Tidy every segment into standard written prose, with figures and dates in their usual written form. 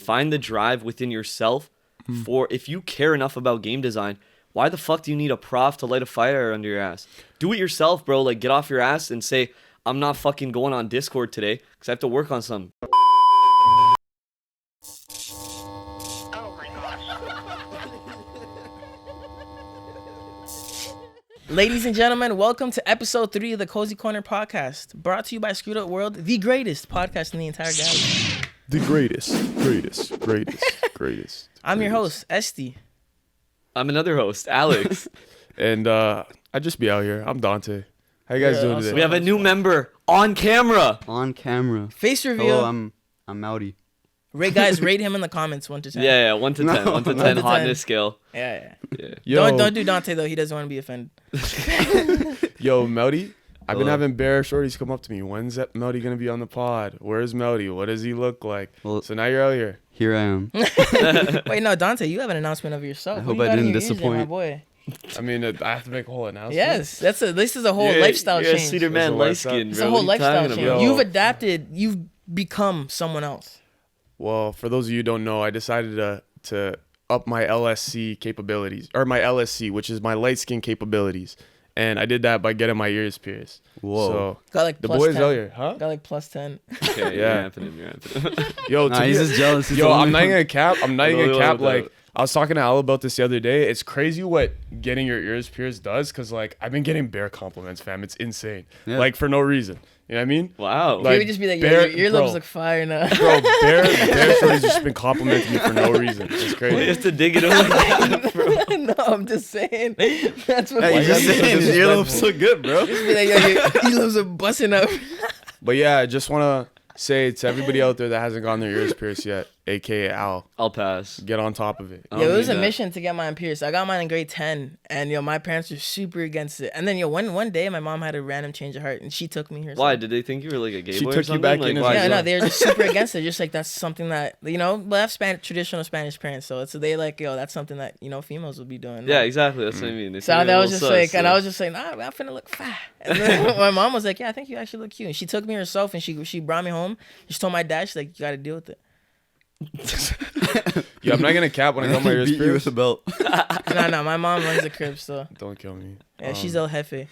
find the drive within yourself for if you care enough about game design. Why the fuck do you need a prof to light a fire under your ass? Do it yourself, bro. Like, get off your ass and say, I'm not fucking going on Discord today because I have to work on some. Oh my gosh. Ladies and gentlemen, welcome to episode 3 of the Cozy Corner podcast, brought to you by Screwed Up World, the greatest podcast in the entire galaxy. The greatest. I'm your host, Esty. I'm another host, Alex. And I just be out here. I'm Dante. How you guys doing today? We have a new member on camera. On camera. Face reveal. Hello, I'm Mowdy. Guys, rate him in the comments 1 to 10. Yeah, 1 to 10. 1 to 10 to hotness 10. scale. Yeah. Yo, Don't do Dante though. He doesn't want to be offended. Yo, Melody. I've been Hello. having bear shorties come up to me. When's that Melody gonna be on the pod? Where's Melody? What does he look like? Well, So now you're out here. Here I am. Wait, no, Dante, you have an announcement of yourself. I What hope do you I got in didn't your ears there, disappoint. my boy? I mean, I have to make a whole announcement. Yes, this is a whole You're- lifestyle you're change. a cedar It's man, a light lifestyle. skin, It's bro. a whole What are you lifestyle talking change. about? Yo. You've adapted. You've become someone else. Well, for those of you who don't know, I decided to up my LSC capabilities, or my LSC, which is my light skin capabilities. And I did that by getting my ears pierced. Whoa. So Got like the plus boys 10. out here, huh? Got like plus 10. Okay, Yeah. you're happening. Yo, Nah, he's just jealous. He's Yo, the I'm only not one. even gonna cap. I'm not even No, gonna no, cap. no. Like, I was talking to Al about this the other day. It's crazy what getting your ears pierced does, cause like I've been getting bear compliments, fam. It's insane. Yeah. Like for no reason. You know what I mean? Wow. He Like, would just be like, bear- your earlobes bro. look fire now. Bro, bear shorties just been complimenting me for no reason. It's You crazy. have to dig it up. No, I'm just saying. That's what. Hey, Why you just you gotta be saying so his earlobes disrespectful? look good, bro. Just be like, yo, your earlobes are busting up. But yeah, I just wanna say to everybody out there that hasn't gotten their ears pierced yet, aka Al, I'll pass. get on top of it. I'll Yo, it do was a that. mission to get mine pierced. I got mine in grade 10, and yo, my parents were super against it. And then yo, one day my mom had a random change of heart, and she took me here. Why? Did they think you were like a gay She boy or took you something? back Like, in as why? a Yeah, no, son. they were just super against it. Just like that's something that we have traditional Spanish parents, so they like yo, that's something that females would be doing. Yeah, Like, exactly. That's what I mean. They so think that you're a was just little like, sus, and so- I was just like, nah, I'm finna look fat. And then my mom was like, yeah, I think you actually look cute. And she took me herself, and she brought me home. She told my dad, she's like, you got to deal with it. Yeah, I'm not gonna cap when I got my ears Beat you with pierced. a belt. No, my mom runs the crib, so Don't kill me. yeah, she's El Jefe.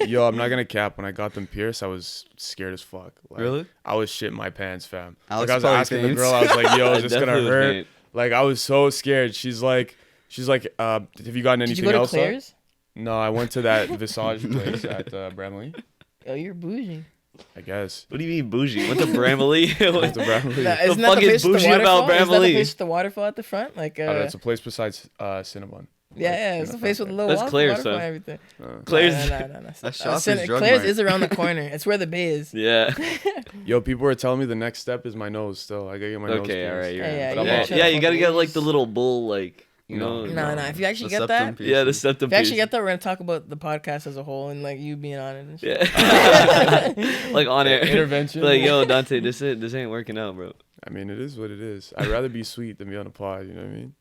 Yo, I'm not gonna cap. When I got them pierced, I was scared as fuck. Like, Really? I was shitting my pants, fam. Alex Like I was probably asking the faints. girl, I was like, "Yo, I is this gonna definitely would hurt?" faint. Like I was so scared. She's like, have you gotten Did anything you go to else? up?" Claire's? No, I went to that Visage place at Bramley. Oh, you're bougie. I guess. What do you mean bougie? Went to Bramley? Went to Bramley. Nah, The isn't that fuck the is place with the bougie about waterfall? Is that the Bramley? place with the waterfall at the front? Like, It's a place besides Cinnabon. yeah, it's the place with the little That's Claire's, waterfall and son. everything. Claire's. No. A Shoppers Drug Claire's Mart. is around the corner. It's where the bay is. Yeah. Yo, people were telling me the next step is my nose. Still, I gotta get my nose. Okay, all right. pierced. You're Yeah, right. yeah, you yeah, gotta yeah, try you to gotta fuck get with like the little bull, like No. No. If you actually The get septum that, piercing. yeah, the septum. if you actually piece. get that, we're gonna talk about the podcast as a whole and like you being on it and shit. Yeah. Like on air Intervention. Like, yo, Dante, this ain't working out, bro. I mean, it is what it is. I'd rather be sweet than be on a pod. You know what I mean?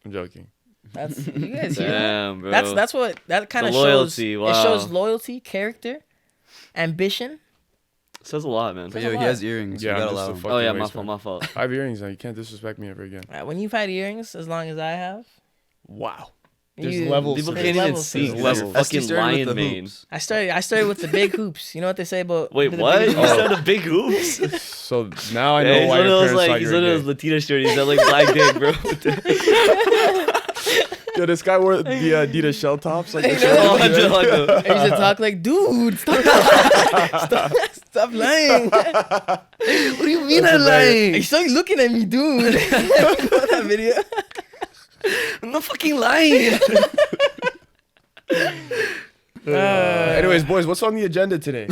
I'm joking. That's you guys hear that? Damn, bro. That's what that kind The of loyalty, shows. wow. It shows loyalty, character, ambition. says a lot, man. But That's a yo, he lot. has earrings. Yeah, you I'm gotta just allow a him. fuck- Oh yeah, waste, my fault. I have earrings now. You can't disrespect me ever again. When you've had earrings as long as I have, Wow. There's you- levels. People to can't this. even levels see. to There's this. a Levels. fucking started with lion the mane. hoops. I started with the big hoops. You know what they say about Wait, the what? big You hoops? said the big hoops? So now I know Yeah, he's why one of your those parents like thought he's you one were of those gay. Latina shorties that like black dick, bro. Yo, this guy wore the Adidas shell tops. Like, the Oh, shirt. I I used to talk like, dude, stop lying. What do you mean I'm lying? You still looking at me, dude. You know that video? I'm not fucking lying. Anyways, boys, what's on the agenda today?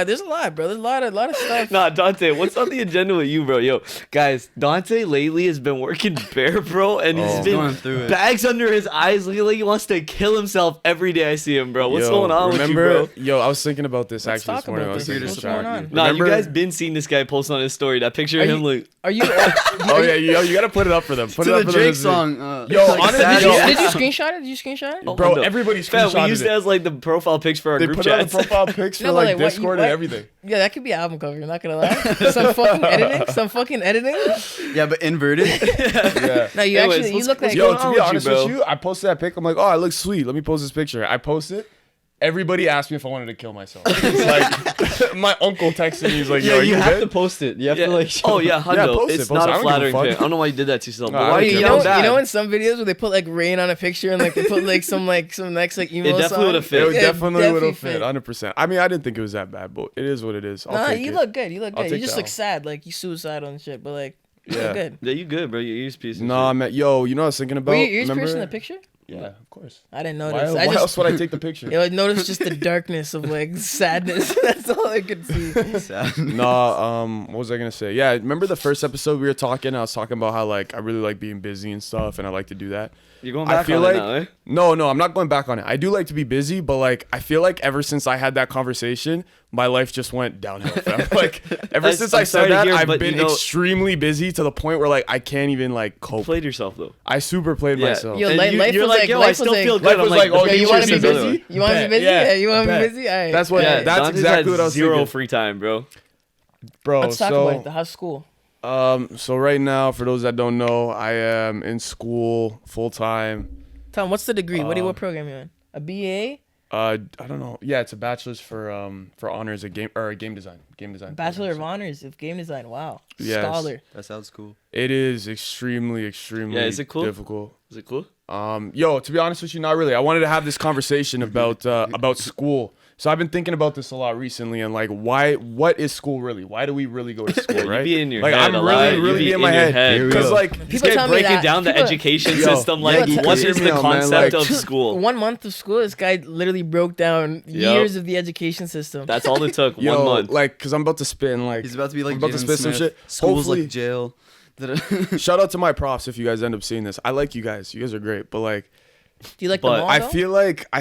There's a lot, bro. There's a lot of stuff. Nah, Dante, what's on the agenda with you, bro? Yo, guys, Dante lately has been working bare, bro, and he's been Going through it. bags under his eyes, looking like he wants to kill himself every day I see him, bro. What's Yo, going on remember, with you, bro? Yo, I was thinking about this Let's actually talk this morning. about I was this. thinking What's about going it. on? Nah, you Remember- guys been seeing this guy post on his story. That picture Are of him, you- like, Are you? Oh yeah, you gotta put it up for them. Put To it up the for them Drake to see. song. Yo, like honestly, sad- yo, Did you screenshot it? Did you screenshot it? Oh, Bro, no. everybody fam, we screenshotted used it. it as like the profile pics for our They group put it on the chats. profile pics for No, but like like, what, Discord recorded What? everything. Yeah, that could be an album cover. Not gonna lie. Some fucking editing. Yeah, but inverted. Yeah. No, you Anyways, actually you let's- look like. Yo, going to on be with you, honest bro? with you, I posted that pic. I'm like, oh, I look sweet. Let me post this picture. I post it. Everybody asked me if I wanted to kill myself. It's like my uncle texted me. He's like, yo, Yeah, are you you have good? to post it. You have Yeah. to like. Oh yeah, Hundo. post it, It's post not it. I a don't give a flattering fuck. pic. I don't know why you did that to yourself. No, But I why don't are you care. You yelling know, bad? you know in some videos where they put like rain on a picture and like they put like some next like emo It definitely song? would've fit. It would Yeah, definitely would have fit. fit, 100%. I mean, I didn't think it was that bad, but it is what it is. I'll Nah, take you it. look good. You look I'll good. You take just that look one. sad, like you suicidal and shit. But like, you Yeah. look good. Yeah, you good, bro. Your ears piece. of Nah, shit. man. Yo, you know what I was thinking about? Were your ears Remember? pierced in the picture? Yeah, of course. I didn't Why, notice. why I just else would I take the picture? I noticed just the darkness of like sadness. That's all I could see. Nah, what was I gonna say? Yeah, remember the first episode we were talking? I was talking about how like I really like being busy and stuff, and I like to do that. You're going I back feel on like it now, eh? no, I'm not going back on it. I do like to be busy, but like I feel like ever since I had that conversation, my life just went downhill. Fam. Like ever since I I'm sorry said to that, hear, I've but been you know- extremely busy to the point where like I can't even like You cope. played yourself though. I super played Yeah. myself. Yo, And life you're was like, like- yo, life I was still like- feel Life good. I'm was like, like, oh, the Yeah, you want to be picture's busy? other. You want to be Bet, busy? yeah, Yeah, you want to be bet. busy? All right. That's what. Yeah, That's Dante's exactly had what I was zero thinking. free time, bro. Bro. Let's talk about it. How's school? So right now, for those that don't know, I am in school full time. Tom, what's the degree? What program you in? A BA? I don't know. Yeah, it's a bachelor's for honors a game design. Bachelor of program. Honors of Game Design. Wow. Yes. Scholar. That sounds cool. It is extremely Yeah, is it cool? difficult. Is it cool? Yo, to be honest with you, not really. I wanted to have this conversation about school. So I've been thinking about this a lot recently, and like, what is school really? Why do we really go to school, You right? be in your like, head I'm a lot. You really be in my your head. head. Here we Because go. like, This People guy tell me breaking that. down the People- education Yo, system. Like, yeah, what hear is me the out, man, concept like- of school? 1 month of school, this guy literally broke down years of the education system. That's all it took. yo, 1 month. like, cause I'm about to spin like. He's about to be like I'm about to Jaden spit some Smith. shit. School's Hopefully- like jail. Shout out to my profs if you guys end up seeing this. I like you guys. You guys are great, but like. Do you like But them all, I though?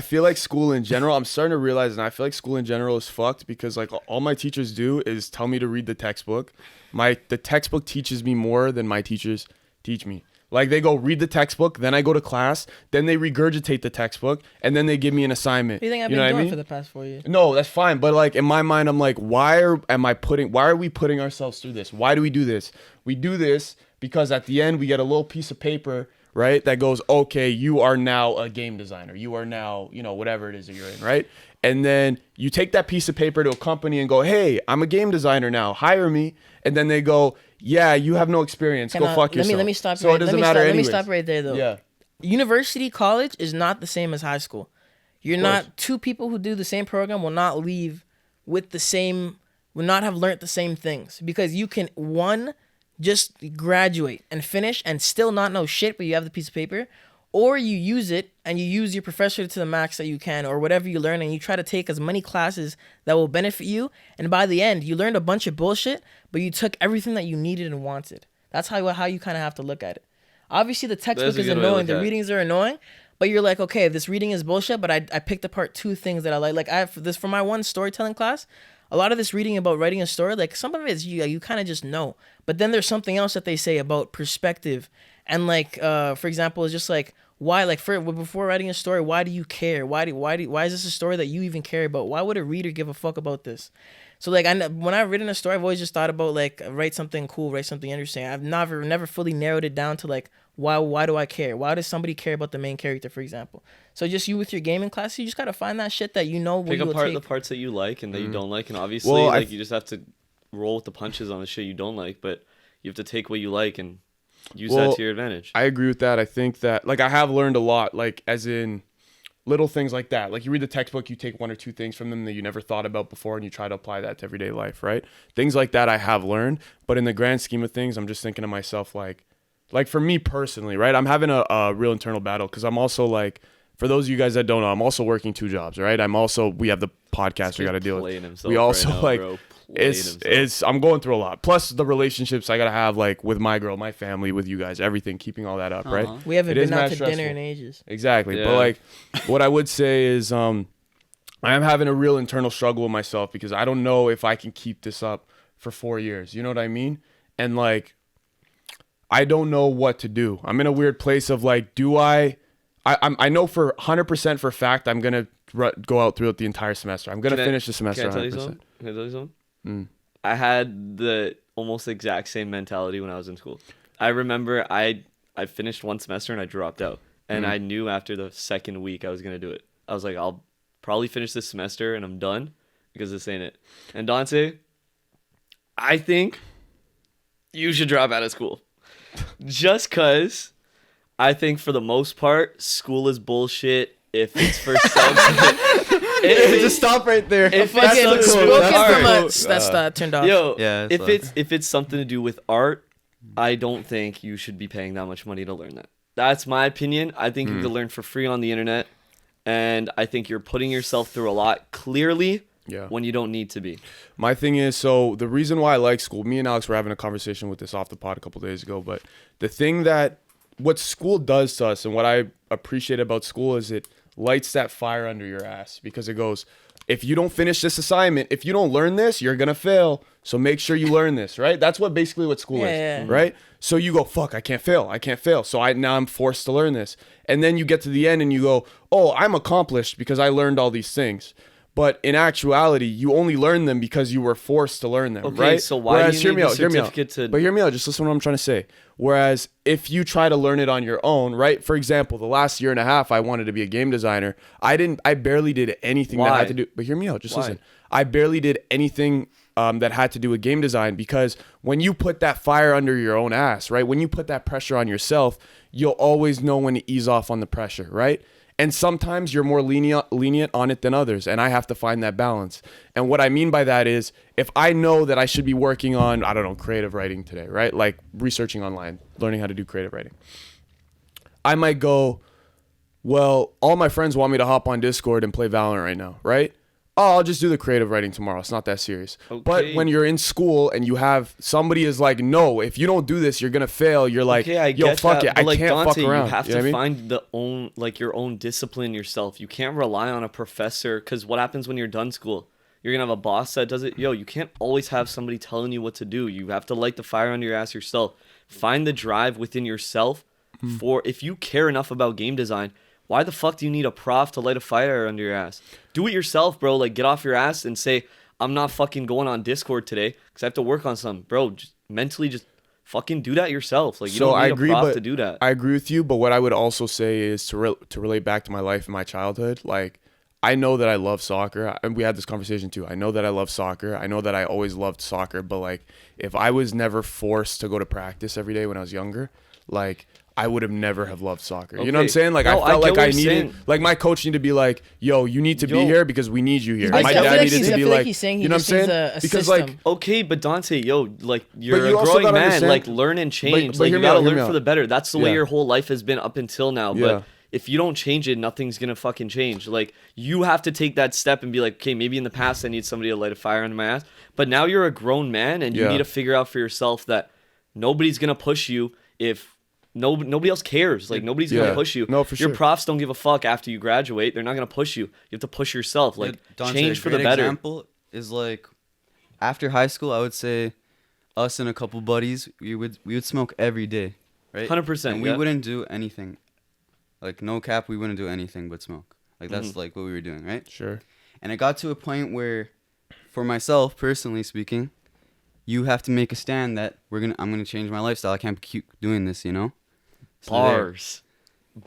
feel like school in general. I'm starting to realize, and I feel like school in general is fucked because like all my teachers do is tell me to read the textbook. The textbook teaches me more than my teachers teach me. Like they go read the textbook, then I go to class, then they regurgitate the textbook, and then they give me an assignment. What do you think I've know been what I doing mean? for the past 4 years? No, that's fine. But like in my mind, I'm like, why are we putting ourselves through this? Why do we do this? We do this because at the end we get a little piece of paper, right? That goes, okay, you are now a game designer. You are now, whatever it is that you're in, right? And then you take that piece of paper to a company and go, hey, I'm a game designer now. Hire me. And then they go, yeah, you have no experience. Go fuck yourself. Let me stop. So right, it doesn't let me matter stop, Let me anyways. stop right there, though. Yeah. University college is not the same as high school. You're not two people who do the same program will not leave with the same, will not have learned the same things because you can just graduate and finish and still not know shit, but you have the piece of paper, or you use it and you use your professor to the max that you can, or whatever you learn, and you try to take as many classes that will benefit you, and by the end you learned a bunch of bullshit, but you took everything that you needed and wanted. That's how you kind of have to look at it. Obviously the textbook That's a is good way to annoying, look the at it. readings are annoying, but you're like, okay, this reading is bullshit, but I picked apart two things that I like. Like I have this for my one storytelling class. A lot of this reading about writing a story, like some of it is you kind of just know. But then there's something else that they say about perspective. And like, for example, it's just like, why, like before writing a story, why do you care? Why is this a story that you even care about? Why would a reader give a fuck about this? So like when I've written a story, I've always just thought about like write something cool, write something interesting. I've never fully narrowed it down to like why do I care? Why does somebody care about the main character, for example? So just you with your gaming class, you just gotta find that shit that you know Pick will apart take. the parts that you like and that you don't like, and obviously, Well, like you just have to roll with the punches on the shit you don't like, but you have to take what you like and use that to your advantage. I agree with that. I think that like I have learned a lot, like as in little things like that. Like you read the textbook, you take one or two things from them that you never thought about before and you try to apply that to everyday life, right? Things like that I have learned, but in the grand scheme of things, I'm just thinking to myself like for me personally, right? I'm having a real internal battle because I'm also like, for those of you guys that don't know, I'm also working 2 jobs, right? We have the podcast we got to deal with. We also right now, bro. I'm going through a lot. Plus the relationships I got to have like with my girl, my family, with you guys, everything, keeping all that up, right? We haven't It is been out mad to stressful. dinner in ages. Exactly. Yeah. But like what I would say is I am having a real internal struggle with myself because I don't know if I can keep this up for 4 years. You know what I mean? And like I don't know what to do. I'm in a weird place of like, I know for 100% for a fact I'm going to go out throughout the entire semester. I'm going to finish the semester Can I tell you 100%. something? Can I tell you something? Mm. I had the almost exact same mentality when I was in school. I remember I finished one semester and I dropped out. And I knew after the second week I was going to do it. I was like, I'll probably finish this semester and I'm done because this ain't it. And Dante, I think you should drop out of school. Just because I think for the most part, school is bullshit if it's for something. Just stop right there. If Fucking it's spoken something with from art. us. That's turned off. Yo, Yeah, if it's something to do with art, I don't think you should be paying that much money to learn that. That's my opinion. I think you can learn for free on the internet, and I think you're putting yourself through a lot clearly when you don't need to be. My thing is, so the reason why I like school, me and Alex were having a conversation with this off the pod a couple days ago, but the thing that what school does to us and what I appreciate about school is it lights that fire under your ass because it goes, if you don't finish this assignment, if you don't learn this, you're going to fail. So make sure you learn this, right? That's what basically what school is, right? So you go, fuck, I can't fail. So now I'm forced to learn this. And then you get to the end and you go, oh, I'm accomplished because I learned all these things. But in actuality, you only learn them because you were forced to learn them, Okay, right? so why do you need the certificate to... But hear me out. Just listen to what I'm trying to say. Whereas if you try to learn it on your own, right? For example, the last year and a half, I wanted to be a game designer. I barely did anything that had to do... But hear me out. Just listen. I barely did anything that had to do with game design because when you put that fire under your own ass, right? When you put that pressure on yourself, you'll always know when to ease off on the pressure, right? And sometimes you're more lenient on it than others. And I have to find that balance. And what I mean by that is if I know that I should be working on, I don't know, creative writing today, right? Like researching online, learning how to do creative writing. I might go, well, all my friends want me to hop on Discord and play Valorant right now, right? Oh, I'll just do the creative writing tomorrow. It's not that serious. Okay. But when you're in school and you have somebody is like, no, if you don't do this, you're gonna fail. You're like, yo, fuck it. I can't Dante, fuck around. You have to what I mean? find your own discipline yourself. You can't rely on a professor because what happens when you're done school? You're gonna have a boss that does it. Yo, you can't always have somebody telling you what to do. You have to light the fire under your ass yourself. Find the drive within yourself. For if you care enough about game design, why the fuck do you need a prof to light a fire under your ass? Do it yourself, bro. Like, get off your ass and say, I'm not fucking going on Discord today because I have to work on something. Bro, just mentally just fucking do that yourself. Like, you don't need a prof to do that. I agree with you, but what I would also say is to relate back to my life and my childhood, like, I know that I love soccer. And we had this conversation too. I know that I love soccer. I know that I always loved soccer. But, like, if I was never forced to go to practice every day when I was younger, like... I would have never have loved soccer. You know what I'm saying? Like, no, I felt like I needed, like, my coach needed to be like, yo, you need to be here because we need you here. My dad needed to be like, you know what I'm saying? Because, like, okay, but Dante, yo, like, you're a growing man. Like, learn and change. Like, you gotta learn for the better. That's the way your whole life has been up until now. But if you don't change it, nothing's gonna fucking change. Like, you have to take that step and be like, okay, maybe in the past I need somebody to light a fire under my ass. But now you're a grown man and you need to figure out for yourself that nobody's gonna push you if... Nobody else cares. Like, nobody's going to push you. No, for sure. Your profs don't give a fuck after you graduate. They're not going to push you. You have to push yourself. Like, Dante, change for the better. Example is, like, after high school, I would say us and a couple buddies, we would smoke every day, right? 100%. And we wouldn't do anything. Like, no cap, we wouldn't do anything but smoke. Like, that's, like, what we were doing, right? Sure. And it got to a point where, for myself, personally speaking, you have to make a stand that I'm gonna change my lifestyle. I can't keep doing this, you know? So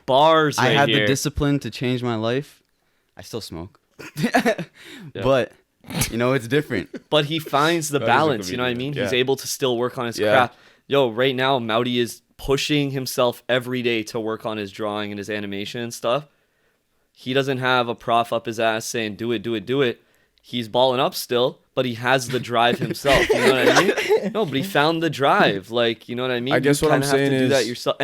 Bars right I had here. the discipline to change my life. I still smoke. But, you know, it's different. But he finds the balance, you know what I mean? He's able to still work on his craft. Yo, right now, Mouty is pushing himself every day to work on his drawing and his animation and stuff. He doesn't have a prof up his ass saying, do it. He's balling up still, but he has the drive himself. You know what I mean? No, but he found the drive. Like, you know what I mean? I guess what I'm saying is... You kind of have to do that yourself.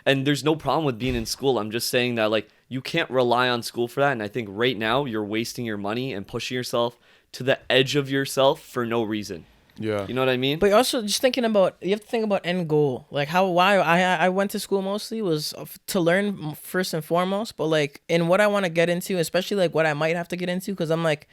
And there's no problem with being in school. I'm just saying that, like, you can't rely on school for that. And I think right now you're wasting your money and pushing yourself to the edge of yourself for no reason. Yeah. You know what I mean? But you're also just thinking about, you have to think about end goal. Like, why I went to school mostly was to learn first and foremost. But, like, in what I want to get into, especially, like, what I might have to get into, because I'm, like...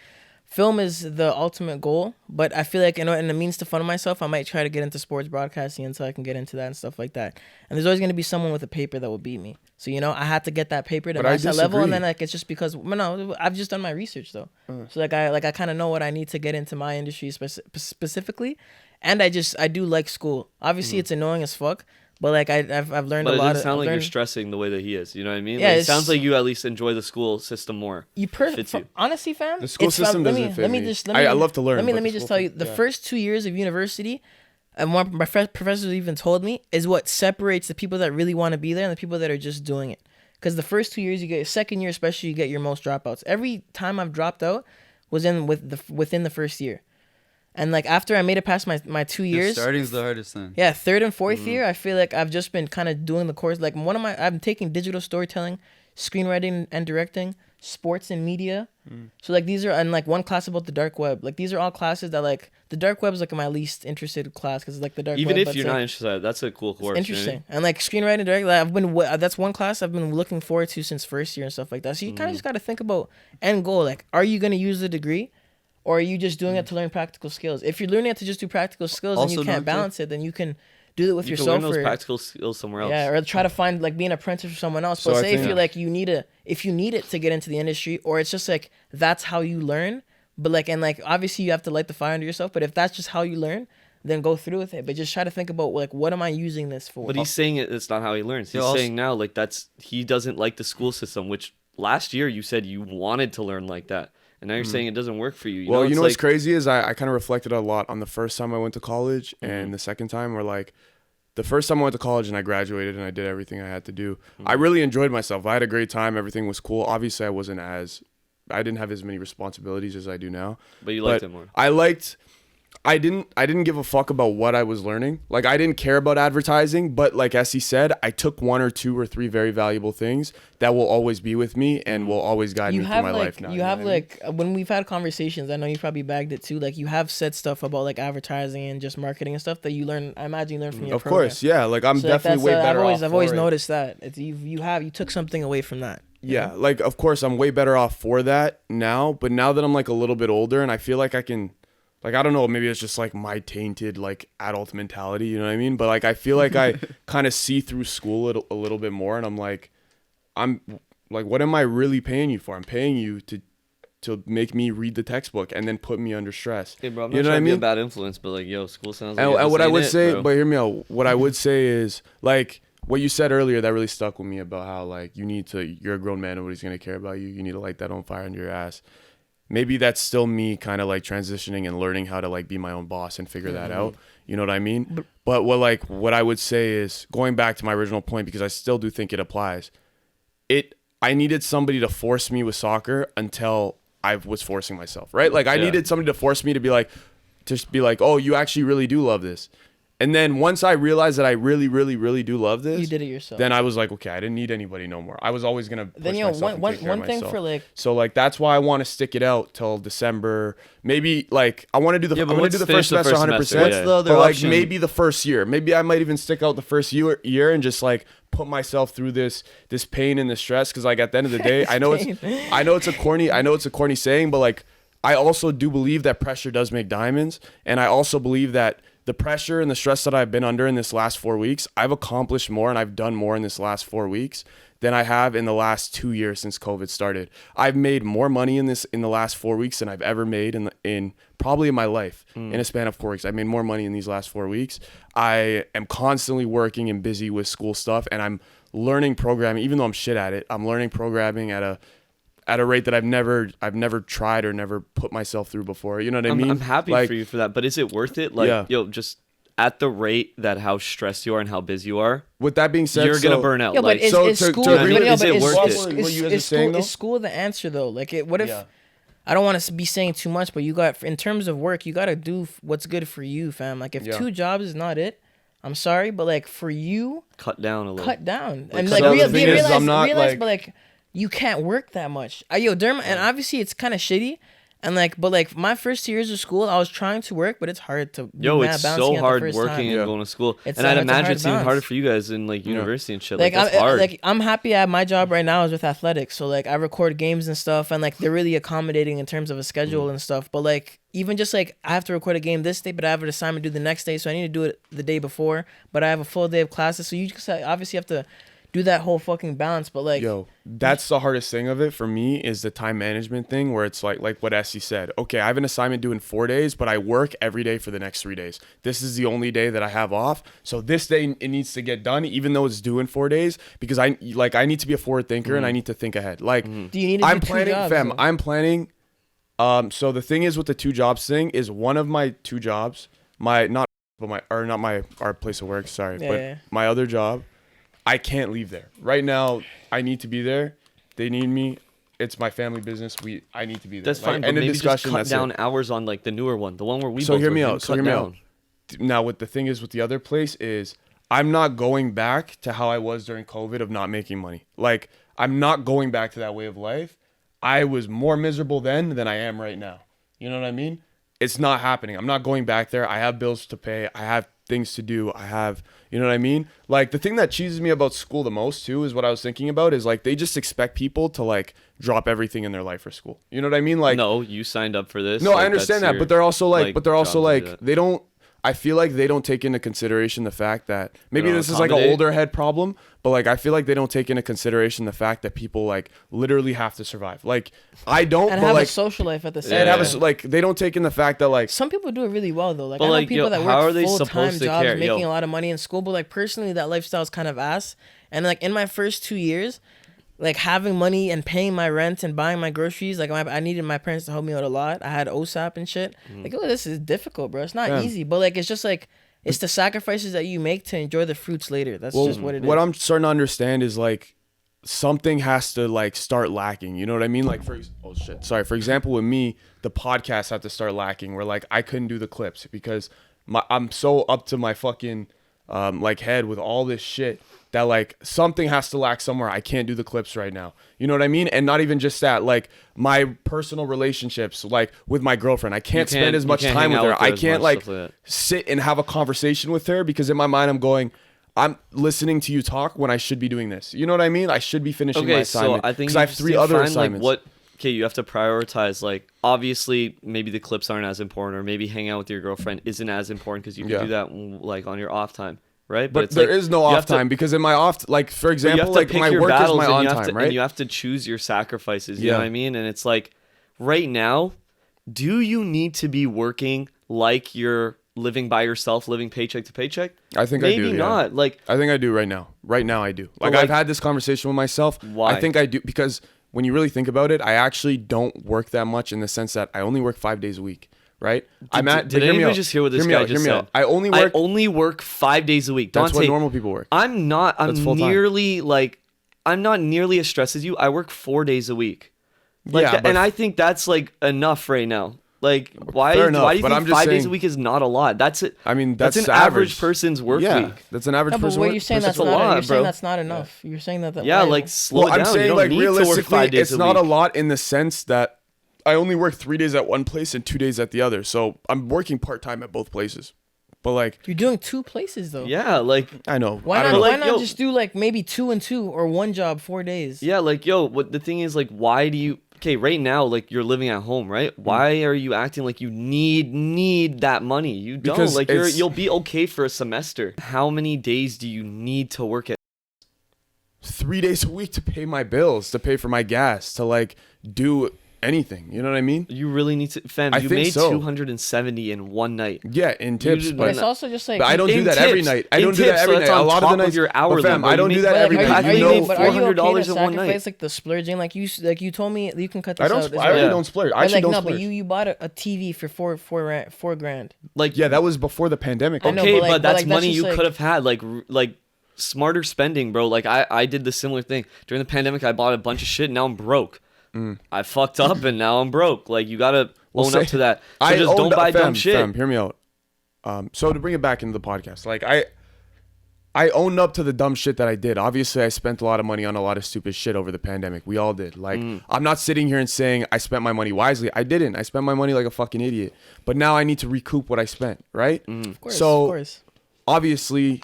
film is the ultimate goal, but I feel like in the means to fund myself, I might try to get into sports broadcasting until I can get into that and stuff like that. And there's always going to be someone with a paper that will beat me. So, you know, I had to get that paper to But I match that level. And disagree. then like, it's just because, no, I've just done my research though. So I kind of know what I need to get into my industry specifically. And I do like school. Obviously it's annoying as fuck. But like I've learned But a it lot. doesn't sound I've like you're learned- stressing the way that he is. You know what I mean? Yeah, Like, it it's- sounds like you at least enjoy the school system more. Fits you. Honestly, fam, The school it's, system let me, doesn't fit let me me. just I love to learn, Let me but the just school tell you, thing- the yeah. first 2 years of university, and what my professors even told me is what separates the people that really want to be there and the people that are just doing it. Because the first 2 years you get, second year especially, you get your most dropouts. Every time I've dropped out was within the first year. And like after I made it past my 2 Yeah, years, starting's the hardest thing. yeah, third and fourth year, I feel like I've just been kind of doing the course. Like I'm taking digital storytelling, screenwriting and directing, sports and media. So like these are, and like one class about the dark web. Like these are all classes that like the dark web is like my least interested class because like the dark Even web. if but you're it's, not like, interested, that's a cool course. it's you know what I mean? interesting. And like screenwriting direct, like that's one class I've been looking forward to since first year and stuff like that. So you kind of just got to think about end goal. Like, are you going to use the degree? Or are you just doing it to learn practical skills? If you're learning it to just do practical skills and you Also, can't Dante- balance it, then you can do it with You can yourself. learn those or, practical skills somewhere else. yeah, or try to find like be an apprentice for someone else. So But I say if think- you're like if you need it to get into the industry, or it's just like that's how you learn. But like, and like obviously you have to light the fire under yourself. But if that's just how you learn, then go through with it. But just try to think about like, what am I using this for? But he's saying it's not how he learns. He's Yeah, also- saying now like he doesn't like the school system, which last year you said you wanted to learn like that. And now you're saying it doesn't work for you. Well, you it's know what's like- crazy is I kind of reflected a lot on the first time I went to college Mm-hmm. and the second time, where like the first time I went to college and I graduated and I did everything I had to do. Mm-hmm. I really enjoyed myself. I had a great time. Everything was cool. Obviously, I didn't have as many responsibilities as I do now. But you liked it more. I didn't give a fuck about what I was learning. Like, I didn't care about advertising, but like as he said, I took 1 or 2 or 3 very valuable things that will always be with me and will always guide you me have through my like life now. you know have what I mean? like when we've had conversations, I know you probably bagged it too. Like you have said stuff about like advertising and just marketing and stuff that you learn. I imagine you learn from your Of program. course, yeah. Like I'm So, like, definitely way that's, better off. I've always for it. noticed that it's you took something away from that. Yeah, like of course I'm way better off for that now, but now that I'm like a little bit older and I feel like I can, like, I don't know, maybe it's just like my tainted like adult mentality, you know what I mean? But like I feel like I kind of see through school a little bit more, and I'm like, what am I really paying you for? I'm paying you to make me read the textbook and then put me under stress. Hey, bro, I'm You not know what I trying to be a mean? bad influence, but like, yo, school sounds like And, it just what I ain't would it, say, bro. but hear me out. What I would say is like what you said earlier that really stuck with me about how like you're a grown man, nobody's gonna care about you. You need to light that on fire under your ass. Maybe that's still me kind of like transitioning and learning how to like be my own boss and figure that out. You know what I mean? But what I would say is going back to my original point, because I still do think it applies. I needed somebody to force me with soccer until I was forcing myself, right? Like I Yeah. needed somebody to force me to be like, oh, you actually really do love this. And then once I realized that I really, really, really do love this, You did it yourself. then I was like, okay, I didn't need anybody no more. I was always gonna push Then, you know, myself and one take care of thing myself. for, like- so like that's why I want to stick it out till December. Maybe like I want to do the Yeah, I'm but gonna let's do the finish first the semester first 100. semester, percent yeah. What's the other But like option? maybe the first year, maybe I might even stick out the first year and just like put myself through this pain and this stress, because like at the end of the day, I know it's a corny saying, but like I also do believe that pressure does make diamonds, and I also believe that the pressure and the stress that I've been under in this last 4 weeks, I've accomplished more and I've done more in this last 4 weeks than I have in the last 2 years since COVID started. I've made more money in the last 4 weeks than I've ever made in probably in my life. In a span of 4 weeks, I made more money in these last 4 weeks. I am constantly working and busy with school stuff, and I'm learning programming. Even though I'm shit at it, I'm learning programming at a rate that I've never tried or never put myself through before. You know what I mean? I'm happy Like, for you for that, but is it worth it? Like, Yeah. yo, just at the rate that how stressed you are and how busy you are, With that being said, you're gonna burn out. Yeah, like, but is, so is to school? agree with- but is it worth it? What you guys are saying, though? Is school the answer though? Like, what if? Yeah. I don't want to be saying too much, but you got in terms of work, you got to do what's good for you, fam. Like, if Yeah. 2 jobs is not it, I'm sorry, but like for you, cut down a little. cut down Like, and so like the real, thing is, realize, I'm not, realize, like- but like you can't work that much. Yo, Derma, and obviously it's kind of shitty. And like, but like my first 2 years of school, I was trying to work, but it's hard to. Yo, mad it's balancing so at the hard first working time. and going to school. It's And I'd a imagine hard it's even harder balance. for you guys in like university and shit. Like, Like that's hard. like I'm happy at my job right now is with athletics. So like I record games and stuff, and like they're really accommodating in terms of a schedule and stuff. But like even just like I have to record a game this day, but I have an assignment due the next day, so I need to do it the day before. But I have a full day of classes, so you just obviously have to do that whole fucking balance. But like, Yo, that's the hardest thing of it for me is the time management thing where it's like what Essie said. Okay, I have an assignment due in 4 days, but I work every day for the next 3 days. This is the only day that I have off. So this day it needs to get done, even though it's due in 4 days, because I need to be a forward thinker and I need to think ahead. Like, do you need to I'm do 2 planning, jobs, fam. though? I'm planning. So the thing is with the 2 jobs thing is one of my 2 jobs, not our place of work. Sorry, Yeah, but yeah. my other job. I can't leave there. Right now, I need to be there. They need me. It's my family business. I need to be there. that's fine. But end of maybe just discussion. cut That's down it. hours on like the newer one, the one where we. So both hear work. me Maybe out. So cut hear me down. out. Now, what the thing is with the other place is I'm not going back to how I was during COVID of not making money. Like, I'm not going back to that way of life. I was more miserable then than I am right now. You know what I mean? It's not happening. I'm not going back there. I have bills to pay. I have things to do. I have, you know what I mean? Like, the thing that cheeses me about school the most too is what I was thinking about is like they just expect people to like drop everything in their life for school. You know what I mean? Like, No, you signed up for this. no, like, I understand that's that, but they're also like, like, job to do that. they don't. I feel like they don't take into consideration the fact that maybe don't this is like an accommodate? older head problem, but like I feel like they don't take into consideration the fact that people like literally have to survive. Like I don't, and but have like a social life at the same and time. have a, like they don't take in the fact that like Some people do it really well though. Like But, I know like, people yo, that how are work they full-time supposed to jobs care? making Yo. a lot of money in school, but like personally that lifestyle is kind of ass. And like in my first 2 years, like having money and paying my rent and buying my groceries, like I needed my parents to help me out a lot. I had OSAP and shit. Like, oh, this is difficult, bro. It's not Yeah. easy, but like it's just like it's the sacrifices that you make to enjoy the fruits later. That's just what it is. what I'm starting to understand is like something has to like start lacking. You know what I mean? Like for example, with me, the podcast had to start lacking. Where like I couldn't do the clips because I'm so up to my fucking like head with all this shit that like something has to lack somewhere. I can't do the clips right now. You know what I mean? And not even just that, like my personal relationships, like with my girlfriend, I can't spend as much you can't time hang with out her. I as can't much, like stuff like that. sit and have a conversation with her because in my mind I'm listening to you talk when I should be doing this. You know what I mean? I should be finishing my Okay, so assignment I think because you I have just 3 need to other find, assignments. Like, okay, you have to prioritize. Like, obviously, maybe the clips aren't as important, or maybe hanging out with your girlfriend isn't as important because you can Yeah. do that like on your off time, right? But it's there like, is no you off have to- time because in my off, like for but you have example, to like pick my your work is battles my and on you have time, to, right? and you have to choose your sacrifices. You Yeah. know what I mean? And it's like, right now, do you need to be working like you're living by yourself, living paycheck to paycheck? I think I maybe do. Yeah. not. Like, I think I do right now. Right now I do. Like, like- I've had this conversation with myself. Why? I think I do because when you really think about it, I actually don't work that much in the sense that I only work 5 days a week. Right? did hear me anybody out. just hear what this Hear me guy out, just hear me said? out. I only work 5 days a week. That's Dante, what normal people work. I'm not. That's full-time. I'm not nearly as stressed as you. I work 4 days a week. Like, Yeah, but- and I think that's like enough right now. Like, why? Fair enough, Why do you but think I'm just 5 days a saying- week is not a lot? That's it. I mean, That's that's an average person's work yeah, week. that's an average No, but person. what are you saying? That's a not. lot, You're saying bro. that's not enough. You're saying that. Yeah, why- like slow Well, down. I'm saying you don't like need to work realistically, 5 days it's a not a week. lot in the sense that I only work 3 days at one place and 2 days at the other. So I'm working part time at both places. But like, You're doing 2 places though. Yeah, like I know. Why I not? don't know. But, Why like, not yo- just do like maybe 2 and 2 or one job 4 days? yeah, like yo. What the thing is, like, why do you? Okay, right now, like you're living at home, right? Why are you acting like you need that money? You don't. Because Like it's- you'll be okay for a semester. How many days do you need to work at? 3 days a week to pay my bills, to pay for my gas, to like do anything. You know what I mean? You really need to, fam. I You think made so. 270 in one night. Yeah, in tips, did- But but, it's also just like. but I don't do in that every tips. night. I In don't do tips, that every so night. that's A on lot of top the of nights, your hourly, but fam, bro. I don't You do make- that But every like, night. Patrick, You you know, made but are you okay $400 to in one sacrifice night. like the splurging? Like you told me you can cut this I don't. out. I really Yeah. don't splurge. I But actually like don't no, splurge. but you bought a TV for four grand. Like Yeah, that was before the pandemic. I know, okay, but, like- but but, that's like, that's money just, you like- could have had. Like smarter spending, bro. Like I did the similar thing during the pandemic. I bought a bunch of shit. And now I'm broke. I fucked up and now I'm broke. Like you gotta Well, own up say- to that. So I just owned don't up- buy dumb fam, shit. Fam, hear me out. So to bring it back into the podcast, like I owned up to the dumb shit that I did. Obviously, I spent a lot of money on a lot of stupid shit over the pandemic. We all did. Like, I'm not sitting here and saying I spent my money wisely. I didn't. I spent my money like a fucking idiot. But now I need to recoup what I spent, right? Of course, So, of course. obviously,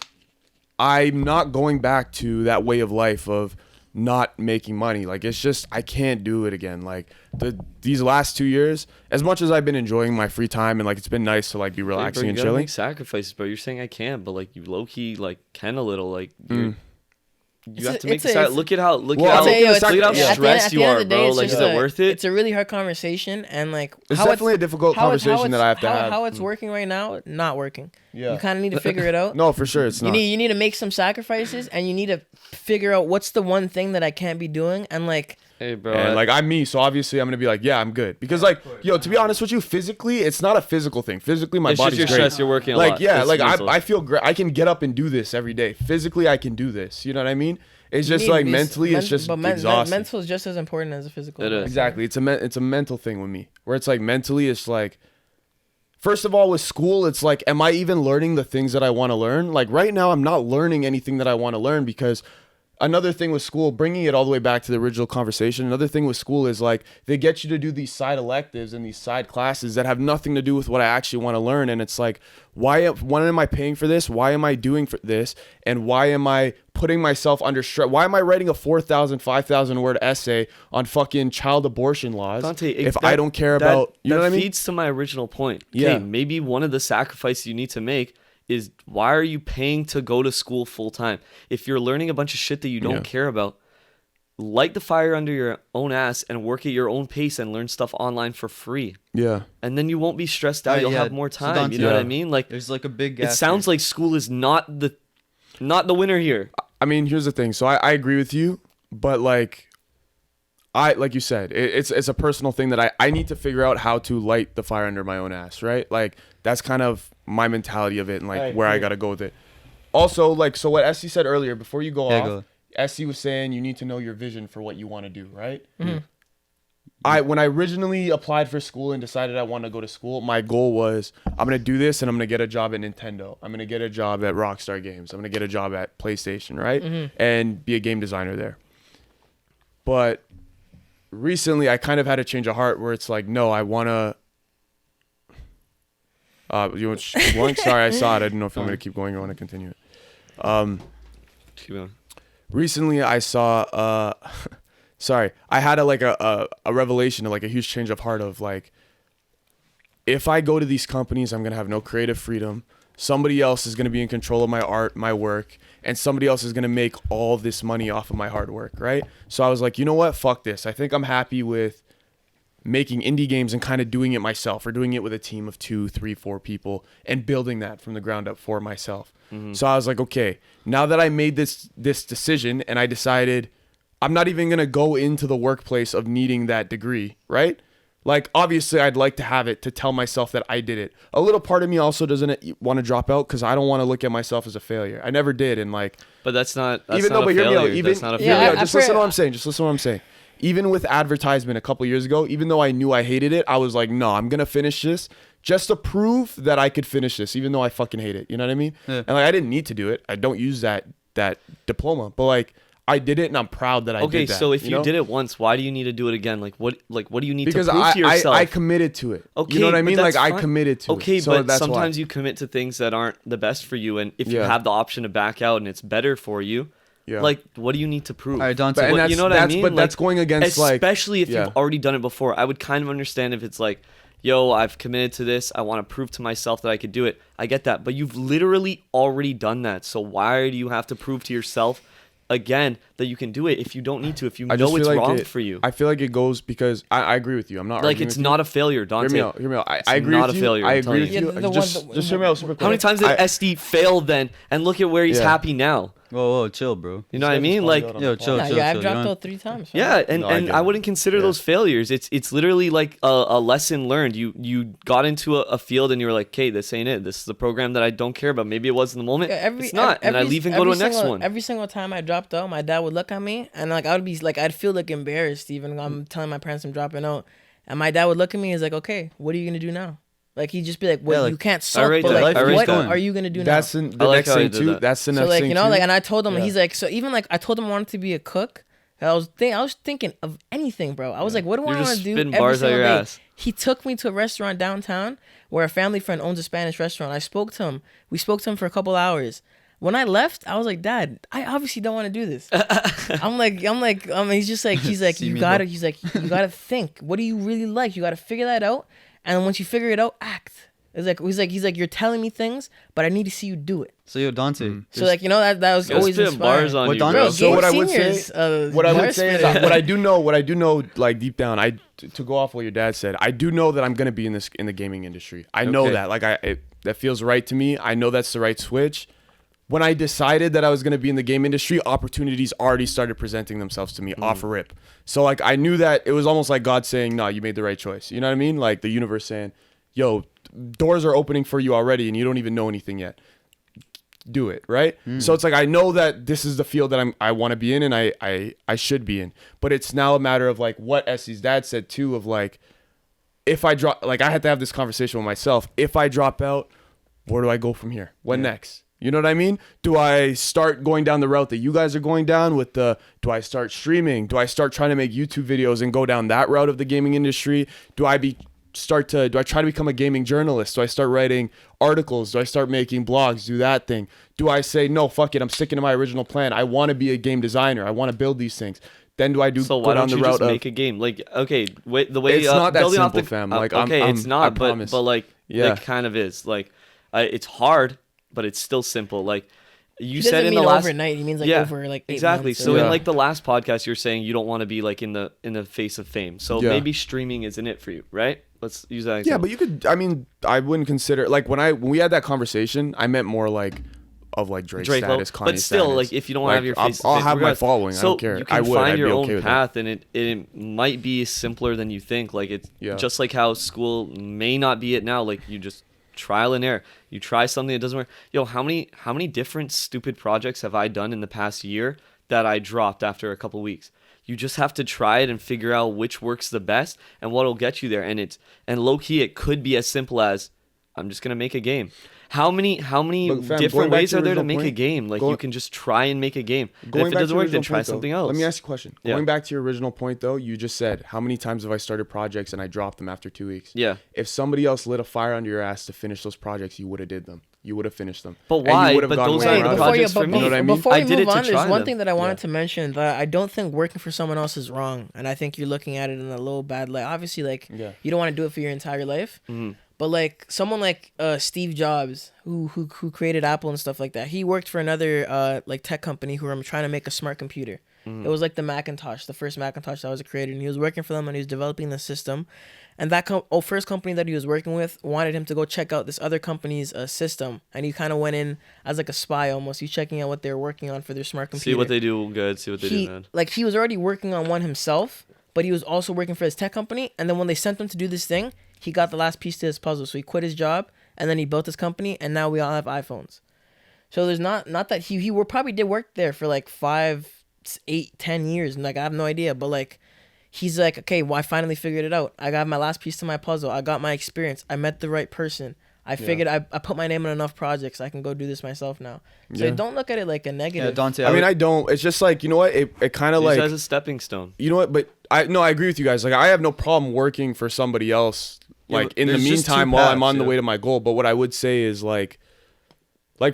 I'm not going back to that way of life of not making money. Like, it's just, I can't do it again. Like, these last 2 years, as much as I've been enjoying my free time and like it's been nice to like be relaxing you and gotta chilling. make sacrifices, bro. You're saying I can't, but like you low key like can a little. Like you have to make look at how stressed you are, bro. Like, is it worth it? It's a really hard conversation, and like It's definitely a difficult conversation that I have to have. How it's working right now, not working. Yeah. You kind of need to figure it out. No, for sure, it's not. You need to make some sacrifices, and you need to figure out what's the one thing that I can't be doing, and like. Hey, bro. And like I'm me, so obviously I'm gonna be like, yeah, I'm good. Because like, yo, to be honest with you, physically, it's not a physical thing. Physically, my body's just your great. stress. You're working a like, lot. yeah, It's like mental. I feel great. I can get up and do this every day. Physically, I can do this. You know what I mean? It's just like mentally, it's just exhausting. Mental is just as important as the physical. It is. Exactly. It's a mental thing with me, where it's like mentally, it's like. First of all, with school, it's like, am I even learning the things that I want to learn? Like right now, I'm not learning anything that I want to learn because another thing with school, bringing it all the way back to the original conversation, another thing with school is like they get you to do these side electives and these side classes that have nothing to do with what I actually want to learn. And it's like, why am I paying for this? Why am I doing for this? And why am I putting myself under stress? Why am I writing a 4,000, 5,000 word essay on fucking child abortion laws Dante, if I don't care about, you know what I mean? Feeds to my original point. Yeah. Okay, maybe one of the sacrifices you need to make is why are you paying to go to school full time? If you're learning a bunch of shit that you don't care about, light the fire under your own ass and work at your own pace and learn stuff online for free. Yeah. And then you won't be stressed out. You'll have more time. Dante, you know what I mean? Like there's like a big gap. It sounds like school is not the winner here. I mean, here's the thing. So I agree with you, but like you said, it's a personal thing that I need to figure out how to light the fire under my own ass, right? Like that's kind of my mentality of it and like where I got to go with it. Also, like, so what Essie said earlier, before you go off, Essie was saying you need to know your vision for what you want to do, right? Mm-hmm. When I originally applied for school and decided I wanted to go to school, my goal was I'm going to do this and I'm going to get a job at Nintendo. I'm going to get a job at Rockstar Games. I'm going to get a job at PlayStation, right? Mm-hmm. And be a game designer there. But recently I kind of had a change of heart where it's like, no, I want to... you want to keep going? Sorry, I saw it. I didn't know if I'm going to keep going or want to continue it. Keep going. Recently I saw... sorry, I had a revelation, like a huge change of heart of like, if I go to these companies, I'm going to have no creative freedom. Somebody else is going to be in control of my art, my work, and somebody else is going to make all this money off of my hard work, right? So I was like, you know what? Fuck this. I think I'm happy with making indie games and kind of doing it myself or doing it with a team of 2, 3, 4 people and building that from the ground up for myself. Mm-hmm. So I was like, okay, now that I made this decision and I decided I'm not even going to go into the workplace of needing that degree, right? Like, obviously, I'd like to have it to tell myself that I did it. A little part of me also doesn't want to drop out because I don't want to look at myself as a failure. I never did, and like... But that's not a hear me out. That's not a failure. Just listen to what I'm saying. Just listen to what I'm saying. Even with advertisement a couple years ago, even though I knew I hated it, I was like, no, I'm going to finish this just to prove that I could finish this, even though I fucking hate it. You know what I mean? Yeah. And like, I didn't need to do it. I don't use that diploma. But like, I did it and I'm proud that I did that. Okay, so if you did it once, why do you need to do it again? Like what do you need to prove to yourself? I committed to it. Okay, you know what I mean? Like fine. I committed to it. Okay, so but sometimes you commit to things that aren't the best for you, and if you have the option to back out and it's better for you, like what do you need to prove? All right, Dante. You know what I mean? But that's going against especially if you've already done it before. I would kind of understand if it's like, yo, I've committed to this. I want to prove to myself that I could do it. I get that, but you've literally already done that. So why do you have to prove to yourself again that you can do it if you don't need to, if you know it's wrong for you? I feel like it goes because I agree with you. I'm not like it's not a failure, Dante. Hear me out. I agree with you. I agree with you. Just hear me out super quick. How many times did SD fail then? And look at where he's happy now. Whoa, chill, bro. You know what I mean? Like, yo, chill. I've dropped out 3 times. Yeah, and I wouldn't consider those failures. It's literally like a lesson learned. You got into a field and you were like, okay, this ain't it. This is a program that I don't care about. Maybe it was in the moment. It's not. And I leave and go to a next one. Every single time I dropped out, my dad would look at me and like I'd feel like embarrassed even. I'm telling my parents I'm dropping out, and my dad would look at me and is like, okay, what are you gonna do now? Like he'd just be like, "Well, Yeah, like, you can't suck, rate but that. like, I rate what that. are you gonna do That's now?" the I like next how he thing did too. that. That's the So next like thing you know, too. like, and I told him, Yeah. he's like, so even like I told him I wanted to be a cook. I was thinking of anything, bro. I was like, what do I You're want just to do spitting every bars out single your day? ass. He took me to a restaurant downtown where a family friend owns a Spanish restaurant. I spoke to him. We spoke to him for a couple hours. When I left, I was like, Dad, I obviously don't want to do this. He's just like, See you me, gotta, bro. he's like, you gotta think. What do you really like? You gotta figure that out. And once you figure it out, act. It's like, he's like, you're telling me things, but I need to see you do it. So yo, Dante. So like, you know, that was You're always spitting inspiring. bars on What you, Dante- bro. Bro, So Game what I would Seniors, say, what I bar would say is spitter. what I do know, like deep down, to go off what your dad said, I do know that I'm gonna be in the gaming industry. I know Okay. that, like that feels right to me. I know that's the right switch. When I decided that I was gonna be in the game industry, opportunities already started presenting themselves to me off a rip. So like I knew that it was almost like God saying, "No, you made the right choice." You know what I mean? Like the universe saying, "Yo, doors are opening for you already, and you don't even know anything yet. Do it," right? So it's like I know that this is the field that I want to be in, and I should be in. But it's now a matter of like what Essie's dad said too, of like, if I drop, like I had to have this conversation with myself. If I drop out, where do I go from here? When next? You know what I mean? Do I start going down the route that you guys are going down with do I start streaming? Do I start trying to make YouTube videos and go down that route of the gaming industry? Do I try to become a gaming journalist? Do I start writing articles? Do I start making blogs? Do that thing? Do I say, no, fuck it, I'm sticking to my original plan. I want to be a game designer. I want to build these things. Then do I So go why down don't the you route just of make a game? Like, okay, wait, the way It's not that building off simple, fam. Like, okay, it's I not, promise. but like, Yeah. it kind of is. Like, it's hard, but it's still simple. Like, you He said doesn't in mean the last overnight. He means like yeah, over like 8 exactly. months or So in Yeah. like the last podcast, you're saying you don't want to be like in the face of fame. So Yeah. maybe streaming isn't it for you, right? Let's use that Yeah, example. but you could. I mean, I wouldn't consider like when we had that conversation. I meant more like of like Drake Drake status, level, but Kanye still, status. like if you don't have your face, I'll have my regardless- following. I So don't care. you can I would. find I'd your be own okay with that. path, and it might be simpler than you think. Like it's Yeah. just like how school may not be it now. Like you just trial and error. You try something that doesn't work. Yo, how many different stupid projects have I done in the past year that I dropped after a couple weeks? You just have to try it and figure out which works the best and what'll get you there. And low key, it could be as simple as I'm just gonna make a game. How many But fam, going different back ways to are your there to original make a point, game? Like going- you can just try and make a game. And Going if it back doesn't to your work, then original try point, though, something else. Let me ask you a question. Yeah. Going back to your original point, though, you just said how many times have I started projects and I dropped them after 2 weeks? Yeah. If somebody else lit a fire under your ass to finish those projects, you would have did them. You would have finished them. But And you why? would have But gone those way aren't around the it. projects for me. You know what I mean? Before I you did move it to on, there's try one them. thing that I wanted Yeah. to mention that I don't think working for someone else is wrong, and I think you're looking at it in a little bad light. Obviously, like Yeah. you don't want to do it for your entire life, but like someone like Steve Jobs, who created Apple and stuff like that, he worked for another like tech company who were trying to make a smart computer. It was like the Macintosh, the first Macintosh that was created, and he was working for them and he was developing the system. And that first company that he was working with wanted him to go check out this other company's system, and he kind of went in as like a spy almost. He's checking out what they're working on for their smart computer. See what they do good. See what they do bad. Like he was already working on one himself, but he was also working for his tech company. And then when they sent him to do this thing, he got the last piece to his puzzle. So he quit his job and then he built his company, and now we all have iPhones. So there's not that he probably did work there for like 5, 8, 10 years, and like I have no idea, but like he's like, okay, well I finally figured it out. I got my last piece to my puzzle. I got my experience. I met the right person. I figured I put my name on enough projects. I can go do this myself now. So Yeah. don't look at it like a negative. Yeah, Dante. I mean, I don't. It's just like, you know what? It kind of Use like, it as a stepping stone. you know what? But I agree with you guys. Like, I have no problem working for somebody else. Yeah, Like but in the there's just two meantime, while I'm paths, on the yeah. way to my goal. But what I would say is like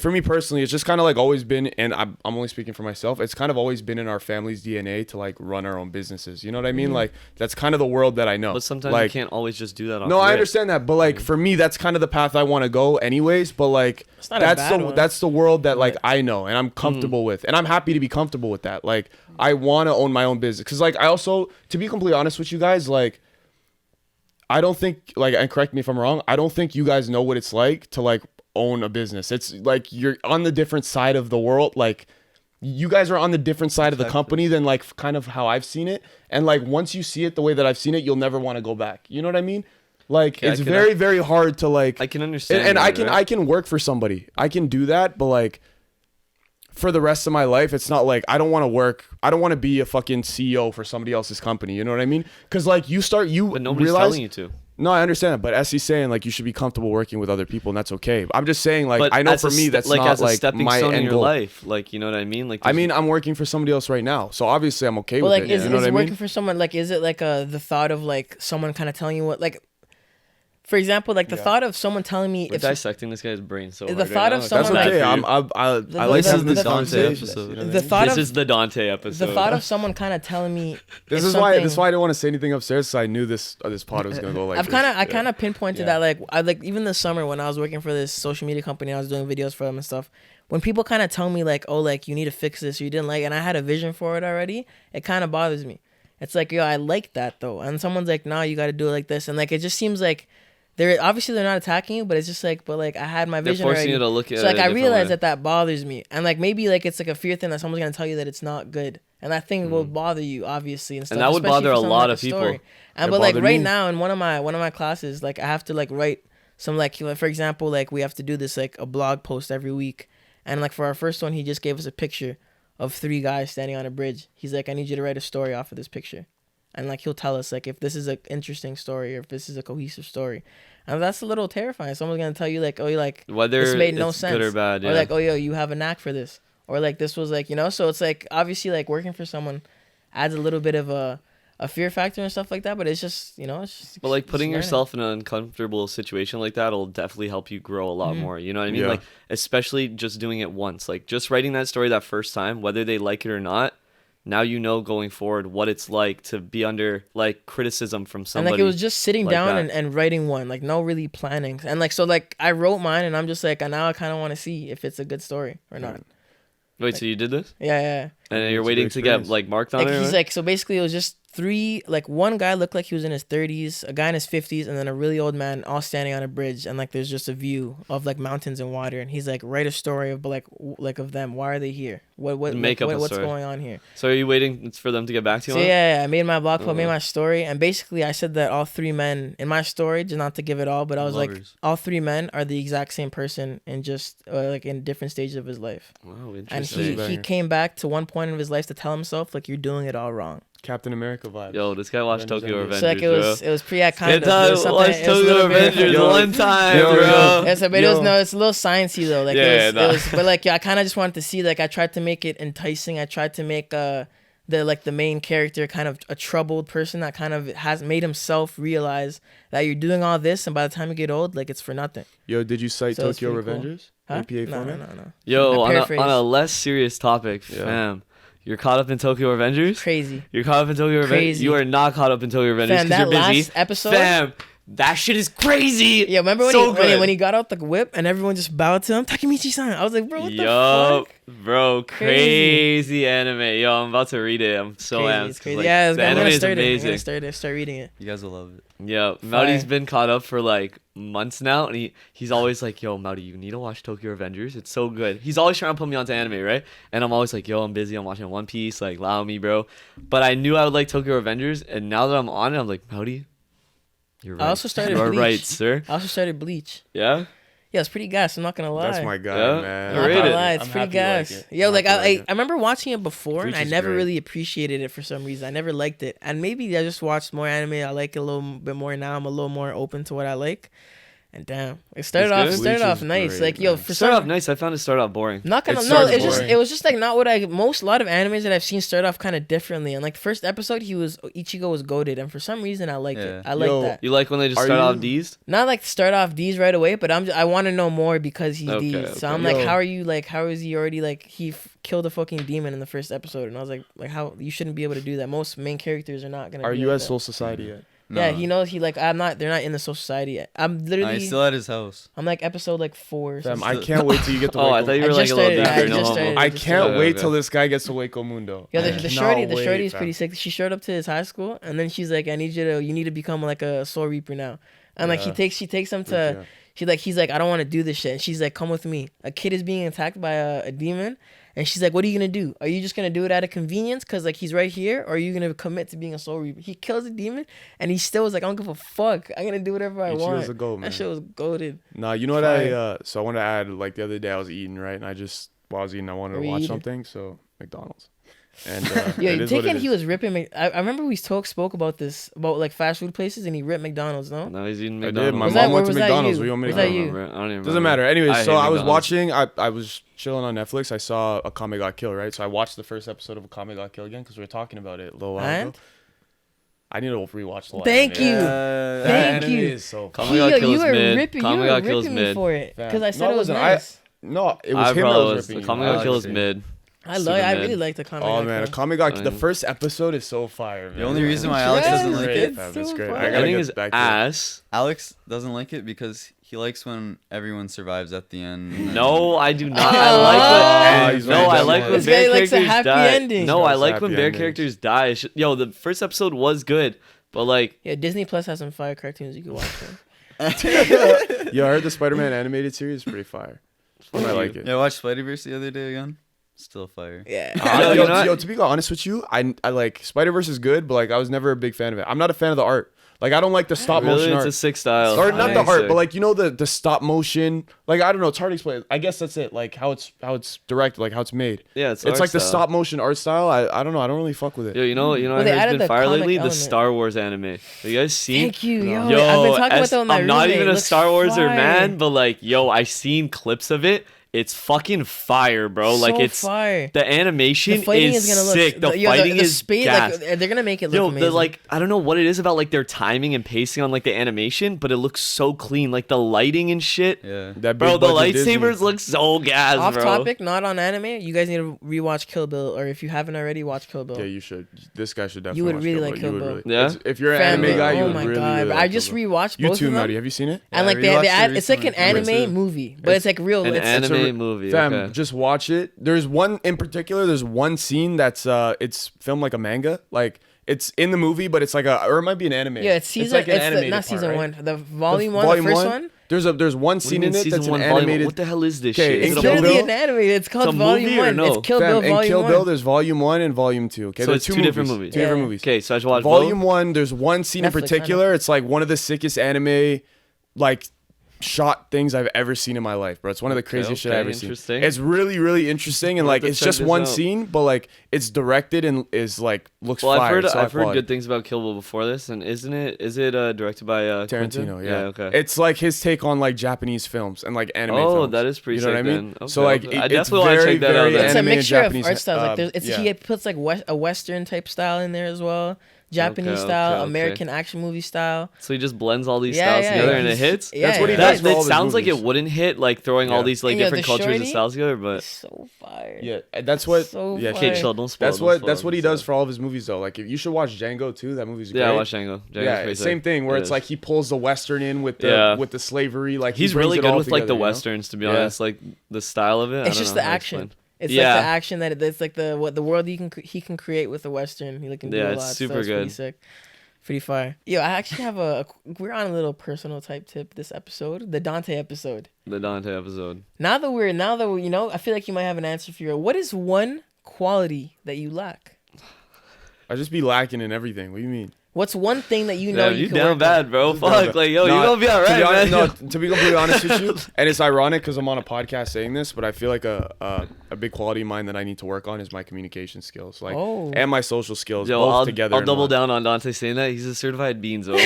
for me personally, it's just kind of like always been, and I'm only speaking for myself. It's kind of always been in our family's DNA to like run our own businesses. You know what I mean? Like that's kind of the world that I know. But sometimes like, you can't always just do that. Off No, the I rip. understand that, but like for me, that's kind of the path I want to go, anyways. But like not a bad one. that's the world that like I know and I'm comfortable with, and I'm happy to be comfortable with that. Like I want to own my own business because like I also, to be completely honest with you guys, like I don't think like, and correct me if I'm wrong, I don't think you guys know what it's like to like own a business. It's like you're on the different side of the world. Like you guys are on the different side of the company than like kind of how I've seen it. And like once you see it the way that I've seen it, you'll never want to go back. You know what I mean? Like Yeah, it's I can- very, very hard to like. I can understand. And that, I can work for somebody. I can do that, but like for the rest of my life, it's not like I don't want to work. I don't want to be a fucking CEO for somebody else's company. You know what I mean? Because like you but nobody's realize telling you to. No, I understand that, but as he's saying, like, you should be comfortable working with other people, and that's okay. I'm just saying, like, But I know as for a me, that's like not as a like stepping my stone in end your goal. life. Like, you know what I mean? Like, I mean, I'm working for somebody else right now, so obviously I'm okay But with like, it. is You know what I working mean? for someone like, is it like the thought of like someone kind of telling you what, like, for example, like the thought of someone telling me we're if dissecting this guy's brain so The hard thought right of now. someone, That's like- okay. I like This having is this the Dante conversation. episode. You know what I the mean? thought This of is the Dante episode. the thought of someone kind of telling me This if is why. This something- is why I didn't want to say anything upstairs. So I knew this pod was gonna go like. I kind of pinpointed Yeah. that, like, I like even this summer when I was working for this social media company, I was doing videos for them and stuff. When people kind of tell me like, oh, like you need to fix this, or you didn't like, and I had a vision for it already, it kind of bothers me. It's like, yo, I like that though, and someone's like, nah, you got to do it like this, and like it just seems like they're not attacking you, but it's just like, but like I had my They're vision forcing already. you to look at So like it a I different realize way. that bothers me, and like maybe like it's like a fear thing that someone's gonna tell you that it's not good, and that thing will bother you obviously and stuff. that would especially bother for a something lot like of a story. people. And It but like bothered right me. now in one of my classes, like I have to like write some like for example, like we have to do this like a blog post every week, and like for our first one, he just gave us a picture of 3 guys standing on a bridge. He's like, I need you to write a story off of this picture, and like he'll tell us like if this is an interesting story or if this is a cohesive story. And that's a little terrifying. Someone's gonna tell you like, oh, you like Whether this made no it's sense, good or bad, yeah. or like, oh, yo, you have a knack for this, or like this was like, you know. So it's like obviously like working for someone adds a little bit of a fear factor and stuff like that. But it's just, you know, it's just. But like it's putting learning. yourself in an uncomfortable situation like that will definitely help you grow a lot more. You know what I mean? Yeah. Like especially just doing it once. Like just writing that story that first time, whether they like it or not. Now you know going forward what it's like to be under like criticism from And somebody. like it was just sitting like down that. and writing one, like no really planning. And like so like I wrote mine and I'm just like, now I kind of want to see if it's a good story or not. Wait, so you did this? Yeah. And you're It's a waiting good to get experience. like marked on Like it? or he's what? like, so basically it was just 3, like one guy looked like he was in his 30s, a guy in his 50s, and then a really old man all standing on a bridge, and like there's just a view of like mountains and water, and he's like, write a story of like of them. Why are they here? Make up a what's story. going on here? So are you waiting for them to get back to you So on it? yeah, I made my blog post, made my story, and basically I said that all 3 men in my story, just not to give it all, but I was like, Lovers. all 3 men are the exact same person in just like in different stages of his life. Wow, And interesting. he came back to one point of his life to tell himself like, you're doing it all wrong. Captain America vibes. Yo, this guy watched Avengers Tokyo Endgame. Avengers, So like bro. it was pretty kind It's of. There was something- watched it was a Tokyo little bit- Avengers Yo, one time, yo, bro. yo. Yeah, so, but it was it's a little sciencey though. Like Yeah, it nah. was, but like yeah, I kind of just wanted to see. Like I tried to make it enticing. I tried to make the main character kind of a troubled person that kind of has made himself realize that you're doing all this, and by the time you get old, like it's for nothing. Yo, did you cite So it's Tokyo pretty cool. Revengers? Huh? APA No, format? no. Yo, I on paraphrased. a less serious topic, Yeah. fam. You're caught up in Tokyo Avengers? Crazy. You're caught up in Tokyo Avengers? Crazy. You are not caught up in Tokyo Avengers Fam, because that you're busy. last episode. Fam, that shit is crazy. Yeah, remember when, So when he good. got out the whip and everyone just bowed to him? Takemichi-san. I was like, bro, what the Yo, fuck? bro, Crazy. crazy anime. Yo, I'm about to read it. I'm so Crazy, amped. it's 'cause, crazy. like, Yeah, the I'm anime gonna is start it. I'm amazing. gonna start reading it. You guys will love it. Yeah, Fire. Maudy's been caught up for like months now, and he's always like, "Yo, Maudy, you need to watch Tokyo Avengers. It's so good." He's always trying to put me onto anime, right? And I'm always like, "Yo, I'm busy. I'm watching One Piece. Like, allow me, bro." But I knew I would like Tokyo Avengers, and now that I'm on it, I'm like, "Maudy, you're right. I also started You are Bleach. right, sir." I also started Bleach. Yeah. Yeah, it's pretty gas. I'm not gonna lie. That's my guy, Yeah? man. I'm not Rate gonna it. lie, it's I'm pretty happy you like gas. it. Yo, I'm like happy you I it. remember watching it before, and Bleach I is never great. really appreciated it for some reason. I never liked it, and maybe I just watched more anime. I like it a little bit more now. I'm a little more open to what I like. And damn, it started It's good? off Bleach is nice. great, like yo, man. for Start some off nice. I found it start off boring. not gonna It no. started It's just boring. it was just like not what I a lot of animes that I've seen start off kind of differently. And like the first episode, Ichigo was goaded, and for some reason I liked Yeah. it. I like Yo, that. You like when they just Are start off you- D's? Not like start off D's right away, but I want to know more because he's Okay, D's. So okay. I'm like, Yo. how is he already like killed a fucking demon in the first episode? And I was like how you shouldn't be able to do that. Most main characters are not gonna. Are be you like at that. Soul Society yet? Yeah, No. he knows I'm not. They're not in the social society yet. I'm Nah, literally. he's still at his house. I'm like episode like 4. Or Fam, something. I can't wait till you get to Oh, I Waco. thought you I were like just a little started, I deeper. No just homo. started. I just can't Okay, wait okay. till this guy gets to Waco Mundo. Yeah, I the cannot shorty wait, is fam. pretty sick. She showed up to his high school, and then she's like, you need to become like a soul reaper now. And like Yeah. she takes him to, Yeah. he's like, I don't want to do this shit. And she's like, come with me. A kid is being attacked by a demon, and she's like, what are you gonna do? Are you just gonna do it out of convenience, cause like he's right here, or are you gonna commit to being a soul reaper? He kills a demon, and he still was like, I don't give a fuck. I'm gonna do whatever I Ichigo's want. a goat, man. That shit was goated. Nah, you know what Fire. so I want to add, like the other day I was eating, right? And while I was eating, I wanted Were to you watch eating? something. So McDonald's. And Yeah, it is what it Taken, is. he was ripping. I remember we spoke about this, about like fast food places, and he ripped McDonald's. No, Now he's eating I did. McDonald's. My Was mom that- went to was that McDonald's. you? We want me to Was I that don't you? remember. I don't even remember. Doesn't matter. Anyways, so hate I was McDonald's. watching. I was chilling on Netflix. I saw A Comic Got Killed, right? So I watched the first episode of A Comic Got Killed again because we were talking about it a little while And? ago. I need to rewatch the. Thank you. That Thank anime you. is so Comic fun. Got Yo, Killed you is were mid. ripping. Comic You were Got Killed is ripping me mid. for it because I No, said it was listen, nice. No, it was I him that probably was was. ripping. Comic you. Got Killed is Alex, mid. I Super I mid. really like the comic. Oh Got man, A Killed. Comic Got Fine. the first episode is so fire. Man. The only reason why It's Alex great. doesn't like Great, it, fam. so It's great. fun. I gotta Ending get is back to it. ass. Alex doesn't like it because he likes when everyone survives at the end. and then- No, I do not. Oh. I like he's when. right. No, I This like guy when likes bear a characters happy die. ending. No, He I likes like when happy bear endings. characters die. Yo, the first episode was good, but like, Yeah, Disney Plus has some fire cartoons you can watch. Them. Yeah, I heard the Spider-Man animated series is pretty fire. I like it. Yeah, I watched Spider-Verse the other day again. Still fire. Yeah. Yo, you know what? Yo, to be honest with you, I like Spider-Verse is good, but like I was never a big fan of it. I'm not a fan of the art. Like I don't like the stop really, motion it's art. a sick style. Or not the Nice. art, but like you know the stop motion. Like I don't know, it's hard to explain. I guess that's it. Like how it's directed, like how it's made. Yeah, it's It's art like the style. stop motion art style. I don't know. I don't really fuck with it. Yo, you know, Well, I they heard added it's been the fire comic lately. The element. Star Wars anime. Have you guys seen? Thank you, yo. Yo, I've been talking about that with my I'm not roommate. even It a looks Star Warser fire. man, but like, yo, I seen clips of it. It's fucking fire, bro. Like So it's fire. the animation The fighting is is gonna sick. look. The fighting is speed. gas. Like they're gonna make it look Yo, amazing. the like I don't know what it is about like their timing and pacing on like the animation, but it looks so clean. Like the lighting and shit. Yeah. That Bro, big the budget Disney. lightsabers look so gas, Off bro. topic, not on anime. You guys need to rewatch Kill Bill, or if you haven't already, watch Kill Bill. Yeah, you should. This guy should definitely. You would watch really Kill like Bill. Kill You would Bill. really- Yeah? It's- If you're an Family. anime guy, you Oh would my really, god! really I like just Kill Bill. rewatched You both too, of them. Maddie. Have you seen it? And Yeah, like I they rewatched add, it it's like an recently. anime movie, but it's like real. An It's anime movie. Fam, Okay. just watch it. There's one in particular. There's one scene that's it's filmed like a manga. Like it's in the movie, but it's like or it might be an anime. yeah, it's season. like an It's, the, animated not part, season right? one. The volume The one, volume the first one? one. There's one What do you scene mean in it season that's one, an volume? animated. What the hell is this Okay, shit? in Is it It's a Kill literally Bill? an anime. It's called It's a Volume movie or One. no? It's Kill Fam, Bill in Volume Kill One. Bill, there's volume 1 and volume 2. Okay, So there's it's two different movies. Two different Yeah. movies. Okay, so I should watch Volume both? 1, there's one scene in Netflix, I particular. It's like one of the sickest anime, like shot things I've ever seen in my life, bro. It's one of the craziest shit I've ever seen. interesting. It's really, really interesting, and I'll have like to it's check just this one out. scene, but like it's directed and is like looks Well, fire. I've It's high heard quality. good things about Kill Bill before this, and is it directed by Quentin? Tarantino, yeah. Okay. It's like his take on like Japanese films and like anime Oh, films. that is pretty You know what I sick mean? then. So Okay, like okay. it- I it's definitely wanna very, check that out very then. It's a anime and mixture of Japanese, art styles. Like there's, yeah. he puts like a Western type style in there as well, Japanese Okay, style, okay. American action movie style. So he just blends all these Yeah, styles yeah, together yeah. and it hits. Yeah, That's what he yeah. does That, for all that of his sounds like it movies. wouldn't hit like throwing all Yeah. these like And yo, different the cultures and shorty- styles together, but So fire. Yeah, that's what. So yeah, fire. okay, chill, don't spoil. That's don't what spoil, that's what he don't does spoil. for all of his movies though. Like if you should watch Django too. That movie's great. Yeah, I watch Django. Django's Yeah, pretty same sick. thing where It it's is. like he pulls the western in with the Yeah. with the slavery. Like He's he brings really it good all with like together, the you know? westerns, to be Yeah. honest. Like the style of it. I It's don't just know the how to action. explain. It's Yeah. like the action that it's like the world he can create with the Western. He can do Yeah, a it's lot. super so it's pretty good. sick. Pretty fire. Yo, I actually have we're on a little personal type tip this episode, the Dante episode. The Dante episode. Now that we're you know, I feel like you might have an answer for your. What is one quality that you lack? I just be lacking in everything. What do you mean? What's one thing that you know Damn, you you can down work bad, bro. No, Fuck, like yo, you no, gonna be to alright, be honest, man. no, to be completely honest with you, and it's ironic because I'm on a podcast saying this, but I feel like a big quality of mine that I need to work on is my communication skills, like Oh. and my social skills, Yo, both I'll together. I'll in double one. down on Dante saying that. He's a certified beanzo.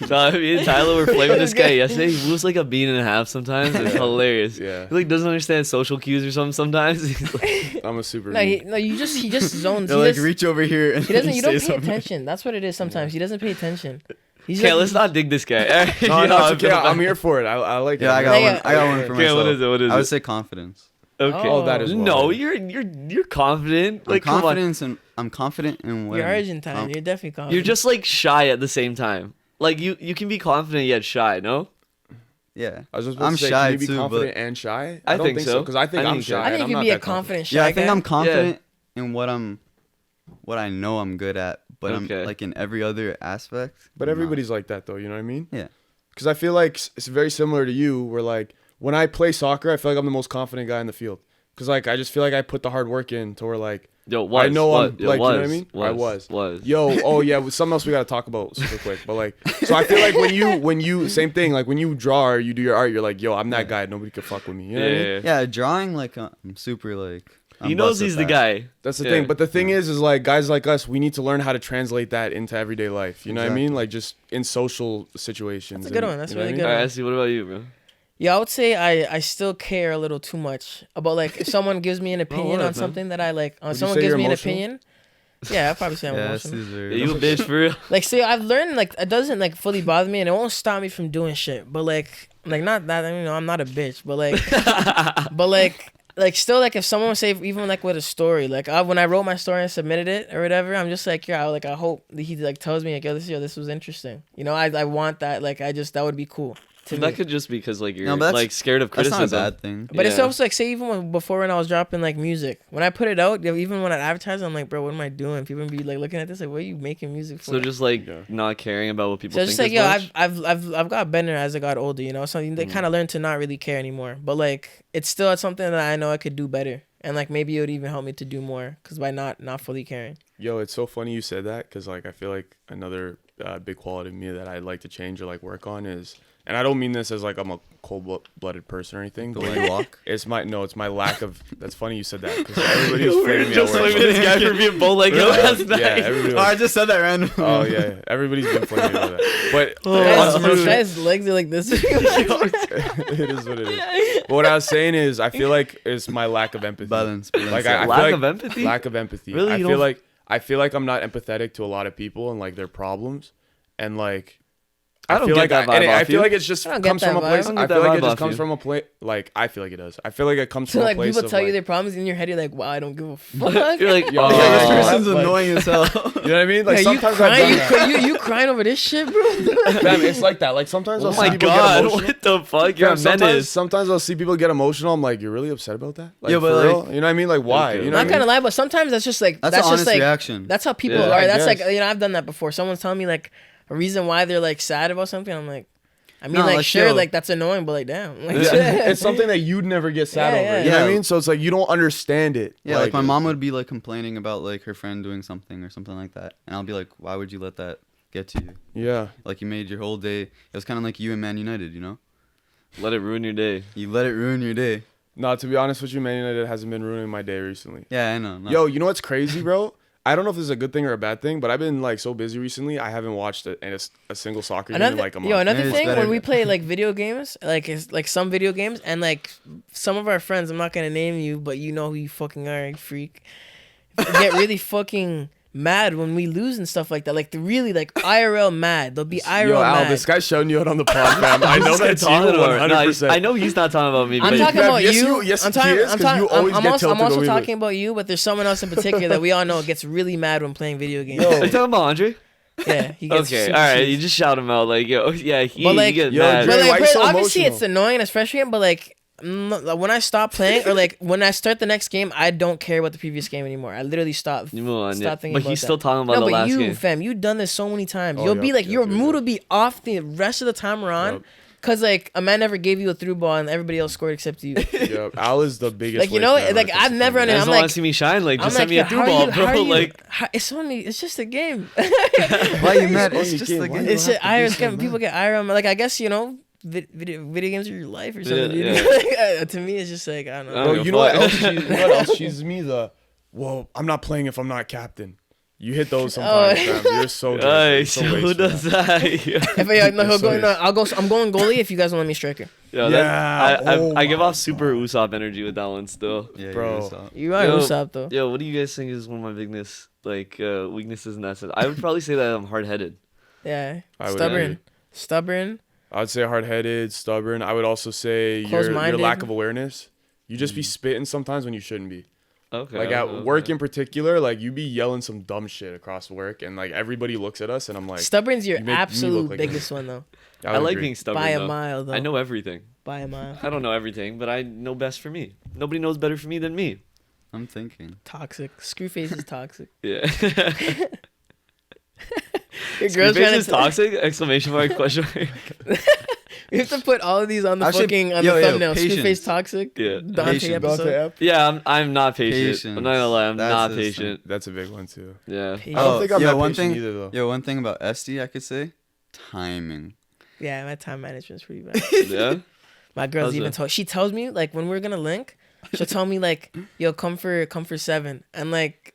So me and Tyler were flaming this guy yesterday. He moves like a bean and a half sometimes. It's hilarious. Yeah. He like doesn't understand social cues or something sometimes. He's like, I'm a super. No, he just zones. They're He like, just- reach over here. And He doesn't. You say don't pay something. attention. That's what it is. Sometimes he doesn't pay attention. He's okay, like- let's not dig this guy. No, You know, no, it's okay. I'm here for it. I like it. Yeah, I got Yeah, one. I got one for okay, myself. what is it? What is I would it? say confidence. Okay. Oh, that is well. No, you're confident. Like, I'm come on. confident and I'm confident in what You're I'm Argentine. com- You're definitely confident. You're just like shy at the same time. Like you can be confident yet shy. No. Yeah. I was just I'm supposed to say, shy can you be too, confident but and shy? I don't think so. because I think I I'm think so. shy. I and think I'm you not can be a that confident shy Yeah, I think guy. I'm confident in what I know I'm good at, but Okay. I'm like in every other aspect. But I'm everybody's like that though. You know what I mean? not. Yeah. Because I feel like it's very similar to you. Where like when I play soccer, I feel like I'm the most confident guy in the field. Because like I just feel like I put the hard work in to where like Yo, was, I know was, I'm yo, like was, you know what I mean. I was. Yo, oh yeah, with something else we gotta talk about super quick. But like, so I feel like when you same thing. Like when you draw or you do your art, you're like, yo, I'm that guy. Nobody could fuck with me. You know what I mean? Yeah. Yeah, drawing like I'm super like He knows he's the guy. That's the Yeah. thing. But the thing is like guys like us, we need to learn how to translate that into everyday life. You know what I mean? Like just in social situations. That's a good and- one. That's you know really what I good. mean? All right, Essie, what about you, bro? Yeah, I would say I still care a little too much about like if someone gives me an opinion what on up, man? something that I like. Would you Someone say gives you're me emotional? an opinion. Yeah, I'd probably say I'm Yeah, emotional. Caesar. Yeah, you a bitch for real? Like, see, I've learned like it doesn't like fully bother me, and it won't stop me from doing shit. But like not that I'm not a bitch, but like still like if someone say even like with a story, like when I wrote my story and submitted it or whatever, I'm just like I hope that he like tells me like this was interesting. You know, I want that that would be cool. To That me. could just be because like you're No, but that's- like scared of That's criticism. not a bad thing. But it's Yeah. also like say even before when I was dropping like music, when I put it out, even when I advertise, I'm like, bro, what am I doing? People be like looking at this like, what are you making music for? So just like Yeah. not caring about what people So think. it's just like as yo, much? I've got better as I got older, you know. So they kind of learned to not really care anymore. But like it's still something that I know I could do better, and like maybe it would even help me to do more because by not fully caring. Yo, it's so funny you said that because like I feel like another big quality of me that I'd like to change or like work on is, and I don't mean this as like I'm a cold-blooded person or anything, The but way like, you walk. it's my lack of. That's funny you said that because everybody was flaming me at just work. like this guy for being bow-legged last night. Yeah, everybody Oh, I was, just said that randomly. oh yeah, everybody's been flaming me with that. But Guy's legs are like this. it is what it is. But what I was saying is, I feel like it's my lack of empathy. Balance. Like I feel Lack like of empathy? Lack of empathy. Really? I You feel don't- like I'm not empathetic to a lot of people and like their problems, and like I don't feel get like that and vibe I off feel you. like it's just I don't get comes that from a vibe. place. I don't I get feel that like it vibe just off comes you. from a place. Like I feel like it does. I feel like it comes So from a like place people of tell you like, their problems in your head, you're like, wow, I don't give a fuck. You're like, Yo, oh, Yeah, this Oh, person's like- annoying as hell. you know what I mean? Like Yeah, you sometimes I've crying, done that. you crying over this shit, bro. Fam, it's like that. Like sometimes oh I'll see my people god, get emotional. what the fuck? You're a Fam, menace. sometimes I'll see people get emotional. I'm like, you're really upset about that? Like, Yeah, but, for like- real? You know what I mean? Like, why? Okay. You know Not what I gonna mean? lie, but sometimes that's just like That's an just honest like reaction. that's how people Yeah, are. I That's like guess. I've done that before. Someone's telling me like a reason why they're like sad about something. I'm like, I mean, No, like like, sure, yo. like that's annoying, but like damn, like, Yeah, it's something that you'd never get sad Yeah, over. yeah. You know what I Yeah. mean? So it's like you don't understand it. Yeah, like my mom would be like complaining about like her friend doing something or something like that, and I'll be like, why would you let that get to you? Yeah. Like you made your whole day. It was kind of like you and Man United, you know? Let it ruin your day. You let it ruin your day. No, to be honest with you, Man United hasn't been ruining my day recently. Yeah, I know. No. Yo, you know what's crazy, bro? I don't know if this is a good thing or a bad thing, but I've been like so busy recently. I haven't watched a single soccer game in like a month. Another Maybe it's thing better. when we play like video games, like it's like some video games, and like some of our friends, I'm not gonna name you, but you know who you fucking are, you freak. Get really fucking mad when we lose and stuff like that. Like the really like IRL mad. They'll be IRL Yo, Al, mad. this guy's shouting you out on the pod, fam. I know that's you talking about. 100%. No, I know he's not talking about me. I'm but talking Yeah, about yes, you. yes, I'm he talking. is, 'cause you always I'm get also, tilted I'm also over it. talking about you, but there's someone else in particular that we all know gets really mad when playing video games. Yo. Are you talking about Andre? Yeah, he gets Okay, super all right. serious. You just shout him out like, yo, yeah, he But, like, get yo, mad. Dre, But like, why you so obviously emotional? it's annoying and it's frustrating, but like when I stop playing or like when I start the next game, I don't care about the previous game anymore. I literally stop. You move on, Stop yeah. thinking But about he's that. still talking about No, the but last you, game. fam, you've done this so many times. Oh, You'll be yep, like, yep, your yep, mood yep. will be off the rest of the time we're on. Yep. Cause like a man never gave you a through ball and everybody else scored except you. Yo, Al is the biggest. Like, you know, waste man when like, it comes I've to never playing. You I'm guys don't like- want to see me shine? Like, just I'm send like, me a how through are ball, you- how bro. are you- Like, it's just a game. Why you mad? It's It's only just game. the Why game. you It's have just to be IRL. so People mad. get IRL. Like I guess you know, video games are your life or something. Yeah, dude. yeah. To me, it's just like I don't know. I Bro, don't you give know a what else? fuck. You know what else? She's me the. Well, I'm not playing if I'm not captain. You hit those sometimes, fam. You're so good. Ay, You're so so who wasteful. does that? Yeah, If I, no, he'll go, Yes, no, I'll go. I'm going goalie if you guys don't let me striker. yeah. Yeah, oh I give my off super Usopp energy with that one still. Yeah, Bro. you're so- You are Yo. Usopp though. Yo, what do you guys think is one of my biggest weaknesses in that sense? I would probably say that I'm hard headed. Yeah, I would stubborn, agree. stubborn. I would say hard-headed, stubborn. I would also say your Close-minded. lack of awareness. You just be spitting sometimes when you shouldn't be. Okay. Like at okay. work in particular, like you be yelling some dumb shit across work, and like everybody looks at us, and I'm like, Stubborn's your you make me absolute look like biggest one though. I I would like agree. being stubborn. By a though. mile though. I know everything. By a mile. I don't know everything, but I know best for me. Nobody knows better for me than me. I'm thinking. Toxic. Screwface is toxic. Yeah. Your girl's Face trying is to. toxic? Exclamation mark, question mark. We have to put all of these on the Actually, fucking on yo, the yo, thumbnail. patience. Screwface toxic. Yeah. Dante Patience. episode. Dante app? Yeah, I'm not patient. Patience. I'm not gonna lie, I'm That's not the thing. patient. That's a big one too. Yeah. I don't think I'm yo, that one patient thing, either though. Yo, one thing about SD I could say, timing. Yeah, my time management's pretty bad. Yeah? My girl's How's even that? told. She tells me like when we're gonna link, she'll tell me like, "Yo, come for 7," and like,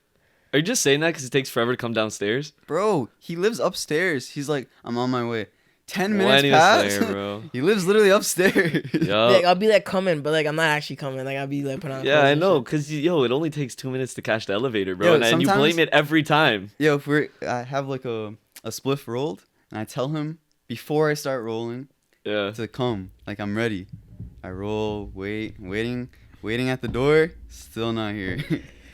Are you just saying that because it takes forever to come downstairs? Bro, he lives upstairs. He's like, I'm on my way. 10 Well, minutes I need to pass. say, bro. He lives literally upstairs. like, Yo. I'll be like coming, but like I'm not actually coming. Like I'll be like putting on. Yeah, clothes I and know. shit. Because, yo, it only takes 2 minutes to catch the elevator, bro. Yo, and you sometimes- blame it every time. Yo, I have like a spliff rolled, and I tell him before I start rolling Yeah. to come. Like, I'm ready. I roll, waiting at the door, still not here.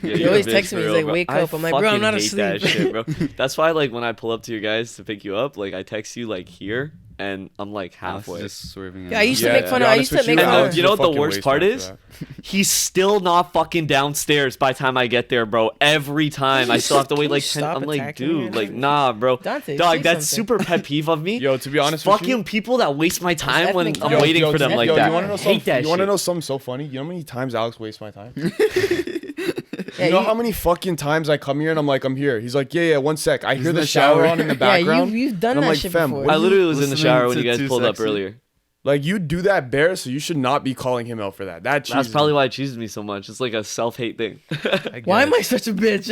Yeah, He you're a always bitch texts for me, he's real, like, bro. "Wake I up." I'm like, "Bro, I'm fucking not hate that asleep." shit, bro. That's why, like, when I pull up to you guys to pick you up, like, I text you, like, here, and I'm, like, I was halfway. just swerving. Yeah, I used to Yeah, make to fun be of. I honest used to with make And fun no, of. you know what the Fucking worst waste part man is? for that. He's still not fucking downstairs by the time I get there, bro. Every time. I still have to wait, Can you like, 10. stop I'm like, attacking me dude, right like, now? nah, bro. Dante, Dog, say that's something. super pet peeve of me. Yo, to be honest with you, Fucking people that waste my time when ethnic I'm clear. waiting for them like that. You want to know Hate something? that You want to shit. know something so funny? You know how many times Alex wastes my time? Yeah, You know how many fucking times I come here and I'm like, I'm here. He's like, yeah, 1 sec. I hear the shower on in the Yeah, background. you've done and I'm that like, shit fam, before. what I are you- literally was in the listening shower when to you guys Too pulled up Sexy? earlier. Like, you do that bare, so you should not be calling him out for that. That's cheeses probably me. why it cheeses me so much. It's like a self-hate thing. Why am I such a bitch?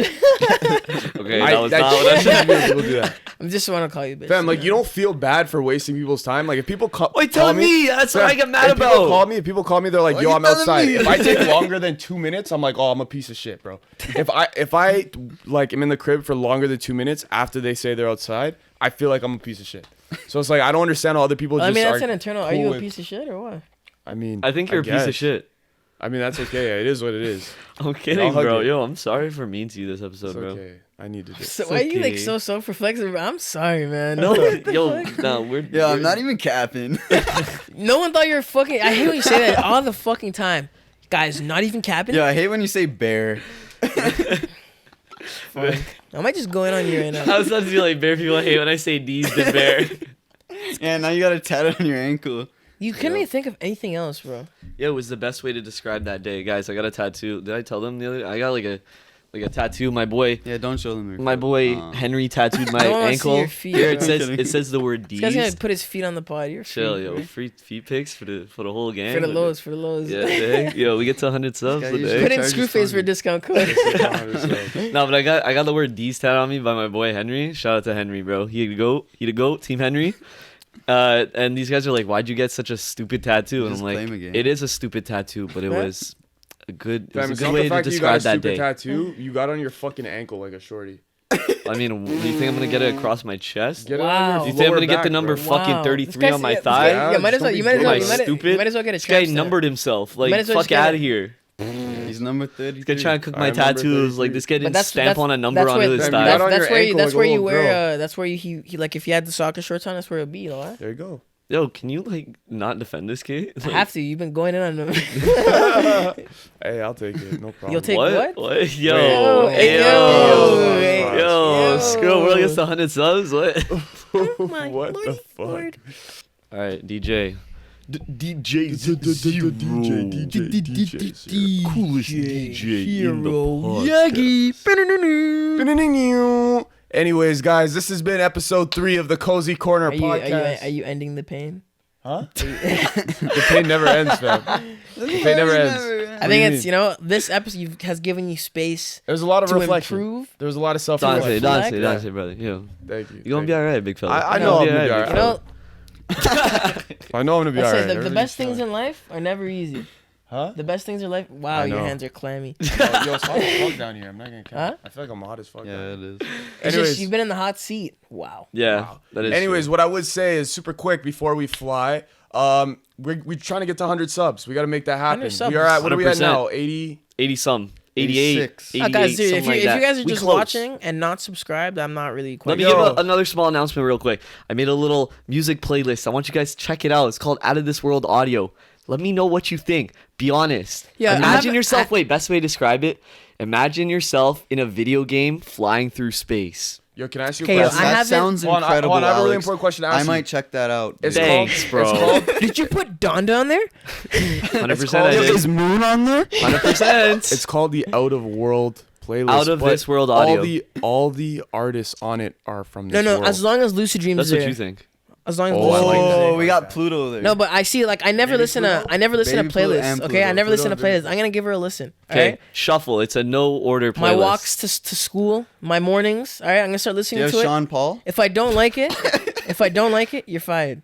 Okay, that was not what I that said. shouldn't be people do that. I just want to call you bitch. Fam, like, you don't feel bad for wasting people's time. Like, if people Wait, call tell me. That's what Fam, I get mad if people about. if people call me, they're like, Why yo, you I'm telling outside. me? If I take longer than 2 minutes, I'm like, oh, I'm a piece of shit, bro. If I like am in the crib for longer than 2 minutes after they say they're outside, I feel like I'm a piece of shit. So it's like, I don't understand how other people I just mean, that's are an internal. Are cool you a with- piece of shit or what? I mean, I think you're a piece of guess. shit. I mean, that's okay. It is what it is. I'm kidding, hug bro. you. Yo, I'm sorry for mean to you this episode, It's bro. okay. I need to do it. So why are you like okay. so self-reflexive? Bro? I'm sorry, man. No, What the yo, fuck? no, we're. Yeah, I'm we're- not even capping. No one thought you were fucking. I hate when you say that all the fucking time. Guys, not even capping. Yeah, I hate when you say bear. I might just go in on you right I now. was about to be like, bear people hate when I say D's than bear. Yeah, now you got a tattoo on your ankle. You couldn't even think of anything else, bro. Yo, it was the best way to describe that day, guys. I got a tattoo. Did I tell them the other day? I got like a tattoo. My boy, Yeah, don't show them your my foot. boy Henry tattooed my I don't wanna see ankle. your feet, Here it bro. says Kidding. it says the word This guy's D's. gonna put his feet on the pod. You're Chill, free, yo. bro. Free feet pics for the whole gang. For the lows, for the lows. Yeah, dang. Yo, we get to 100 subs. guy What the usually Put heck? in Charges Screwface for a funny. discount code. No, but I got the word D's tatted on me by my boy Henry. Shout out to Henry, bro. He the goat, Team Henry. And these guys are like, "Why'd you get such a stupid tattoo?" And Just I'm claim a like, game. "It is a stupid tattoo, but it Right? was a good, Fam, it was it's a not good the way to fact that you got a describe that stupid day." tattoo. You got on your fucking ankle like a shorty. I mean, do you think I'm gonna get it across my chest? Get it Wow. on your Do you think I'm lower gonna get the back, number bro. fucking Wow. 33 This on my guy's- thigh? Yeah, might as well. You might as well. Am I You might stupid? as well get a This guy tramp stamp. numbered himself. Like, Might as well fuck just get out a- of here. He's number 33. This guy trying to cook I my am number tattoos. Like, 33. this guy But didn't stamp on a number that's onto where- his Fam, you thigh. got on That's your where you. ankle That's like a where you little wear. girl. That's where he like if you had the soccer shorts on. That's where it'd be. You know what? There you go. Yo, can you like not defend this kid? I have to. You've been going in on them. Hey, I'll take it. No problem. You'll take What? what? Yo, Yo, hey, yo, yo, hey, yo, yo. Screw World gets to 100 subs. What? Oh my What the lordy fuck? lord. All right, DJ. DJ coolest DJ in the podcast. Anyways, guys, this has been episode 3 of the Cozy Corner Are you, podcast. are you ending the pain? Huh? The pain never ends, fam. The pain never ends. I think it's this episode has given you space There's a lot of to reflection. improve. There was a lot of self Dante, reflection. Dante, Reflect. Dante, brother. Yo, Thank you. you gonna be all right, big fella. I You know know, I'm gonna be alright. You know, I know I'm gonna be I alright. said the best things in life are never easy. Huh? The best things in life. Wow, I your know. hands are clammy. Yo, it's hot as fuck down here. I'm not gonna count. Huh? I feel like I'm hot as fuck. Yeah, down it here. is. It's Anyways. just you've been in the hot seat. Wow. Yeah, Wow. that is. Anyways, true. what I would say is super quick before we fly. We're trying to get to 100 subs. We got to make that happen. 100 subs. We are at what are we at 100%. now? 80. 80 some, 88, 86. 88, Guys, dude, something if like you that. guys are We just close. watching and not subscribed, I'm not really quite. Let me Yo. give another small announcement real quick. I made a little music playlist. I want you guys to check it out. It's called Out of This World Audio. Let me know what you think. Be honest. Yeah, I Imagine haven't- yourself. Wait, best way to describe it. Imagine yourself in a video game flying through space. Yo, can I ask you a Okay, yo, question? I That haven't- sounds Hold on, incredible, hold on, I have a really Alex. important question to I ask might you. check that out. It's Thanks, called, bro. It's called, Did you put Donda on there? 100%. called- I Yo, did. Is Moon on there? 100%. it's called the Out of World playlist. Out of but This World Audio. All the artists on it are from No, this no. world. As long as Lucid Dreams That's is what there. you think. As long as Oh, Blue's I like music. that. Oh, we got Pluto there. No, but I see, like, I never Baby listen to Pluto? Pluto playlists. and Okay, I Pluto. never listen to Pluto and playlists. I'm gonna give her a listen. All Okay, right. shuffle. It's a no order playlist. My walks to school, my mornings. All right, I'm gonna start Do listening you have to it. Sean Paul? If I don't like it, you're fired.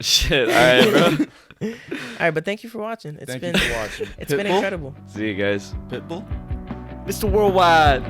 Shit. All right, bro. All right, but thank you for watching. Thank you for watching. It's been Pitbull? incredible. See you guys. Pitbull? Mr. Worldwide.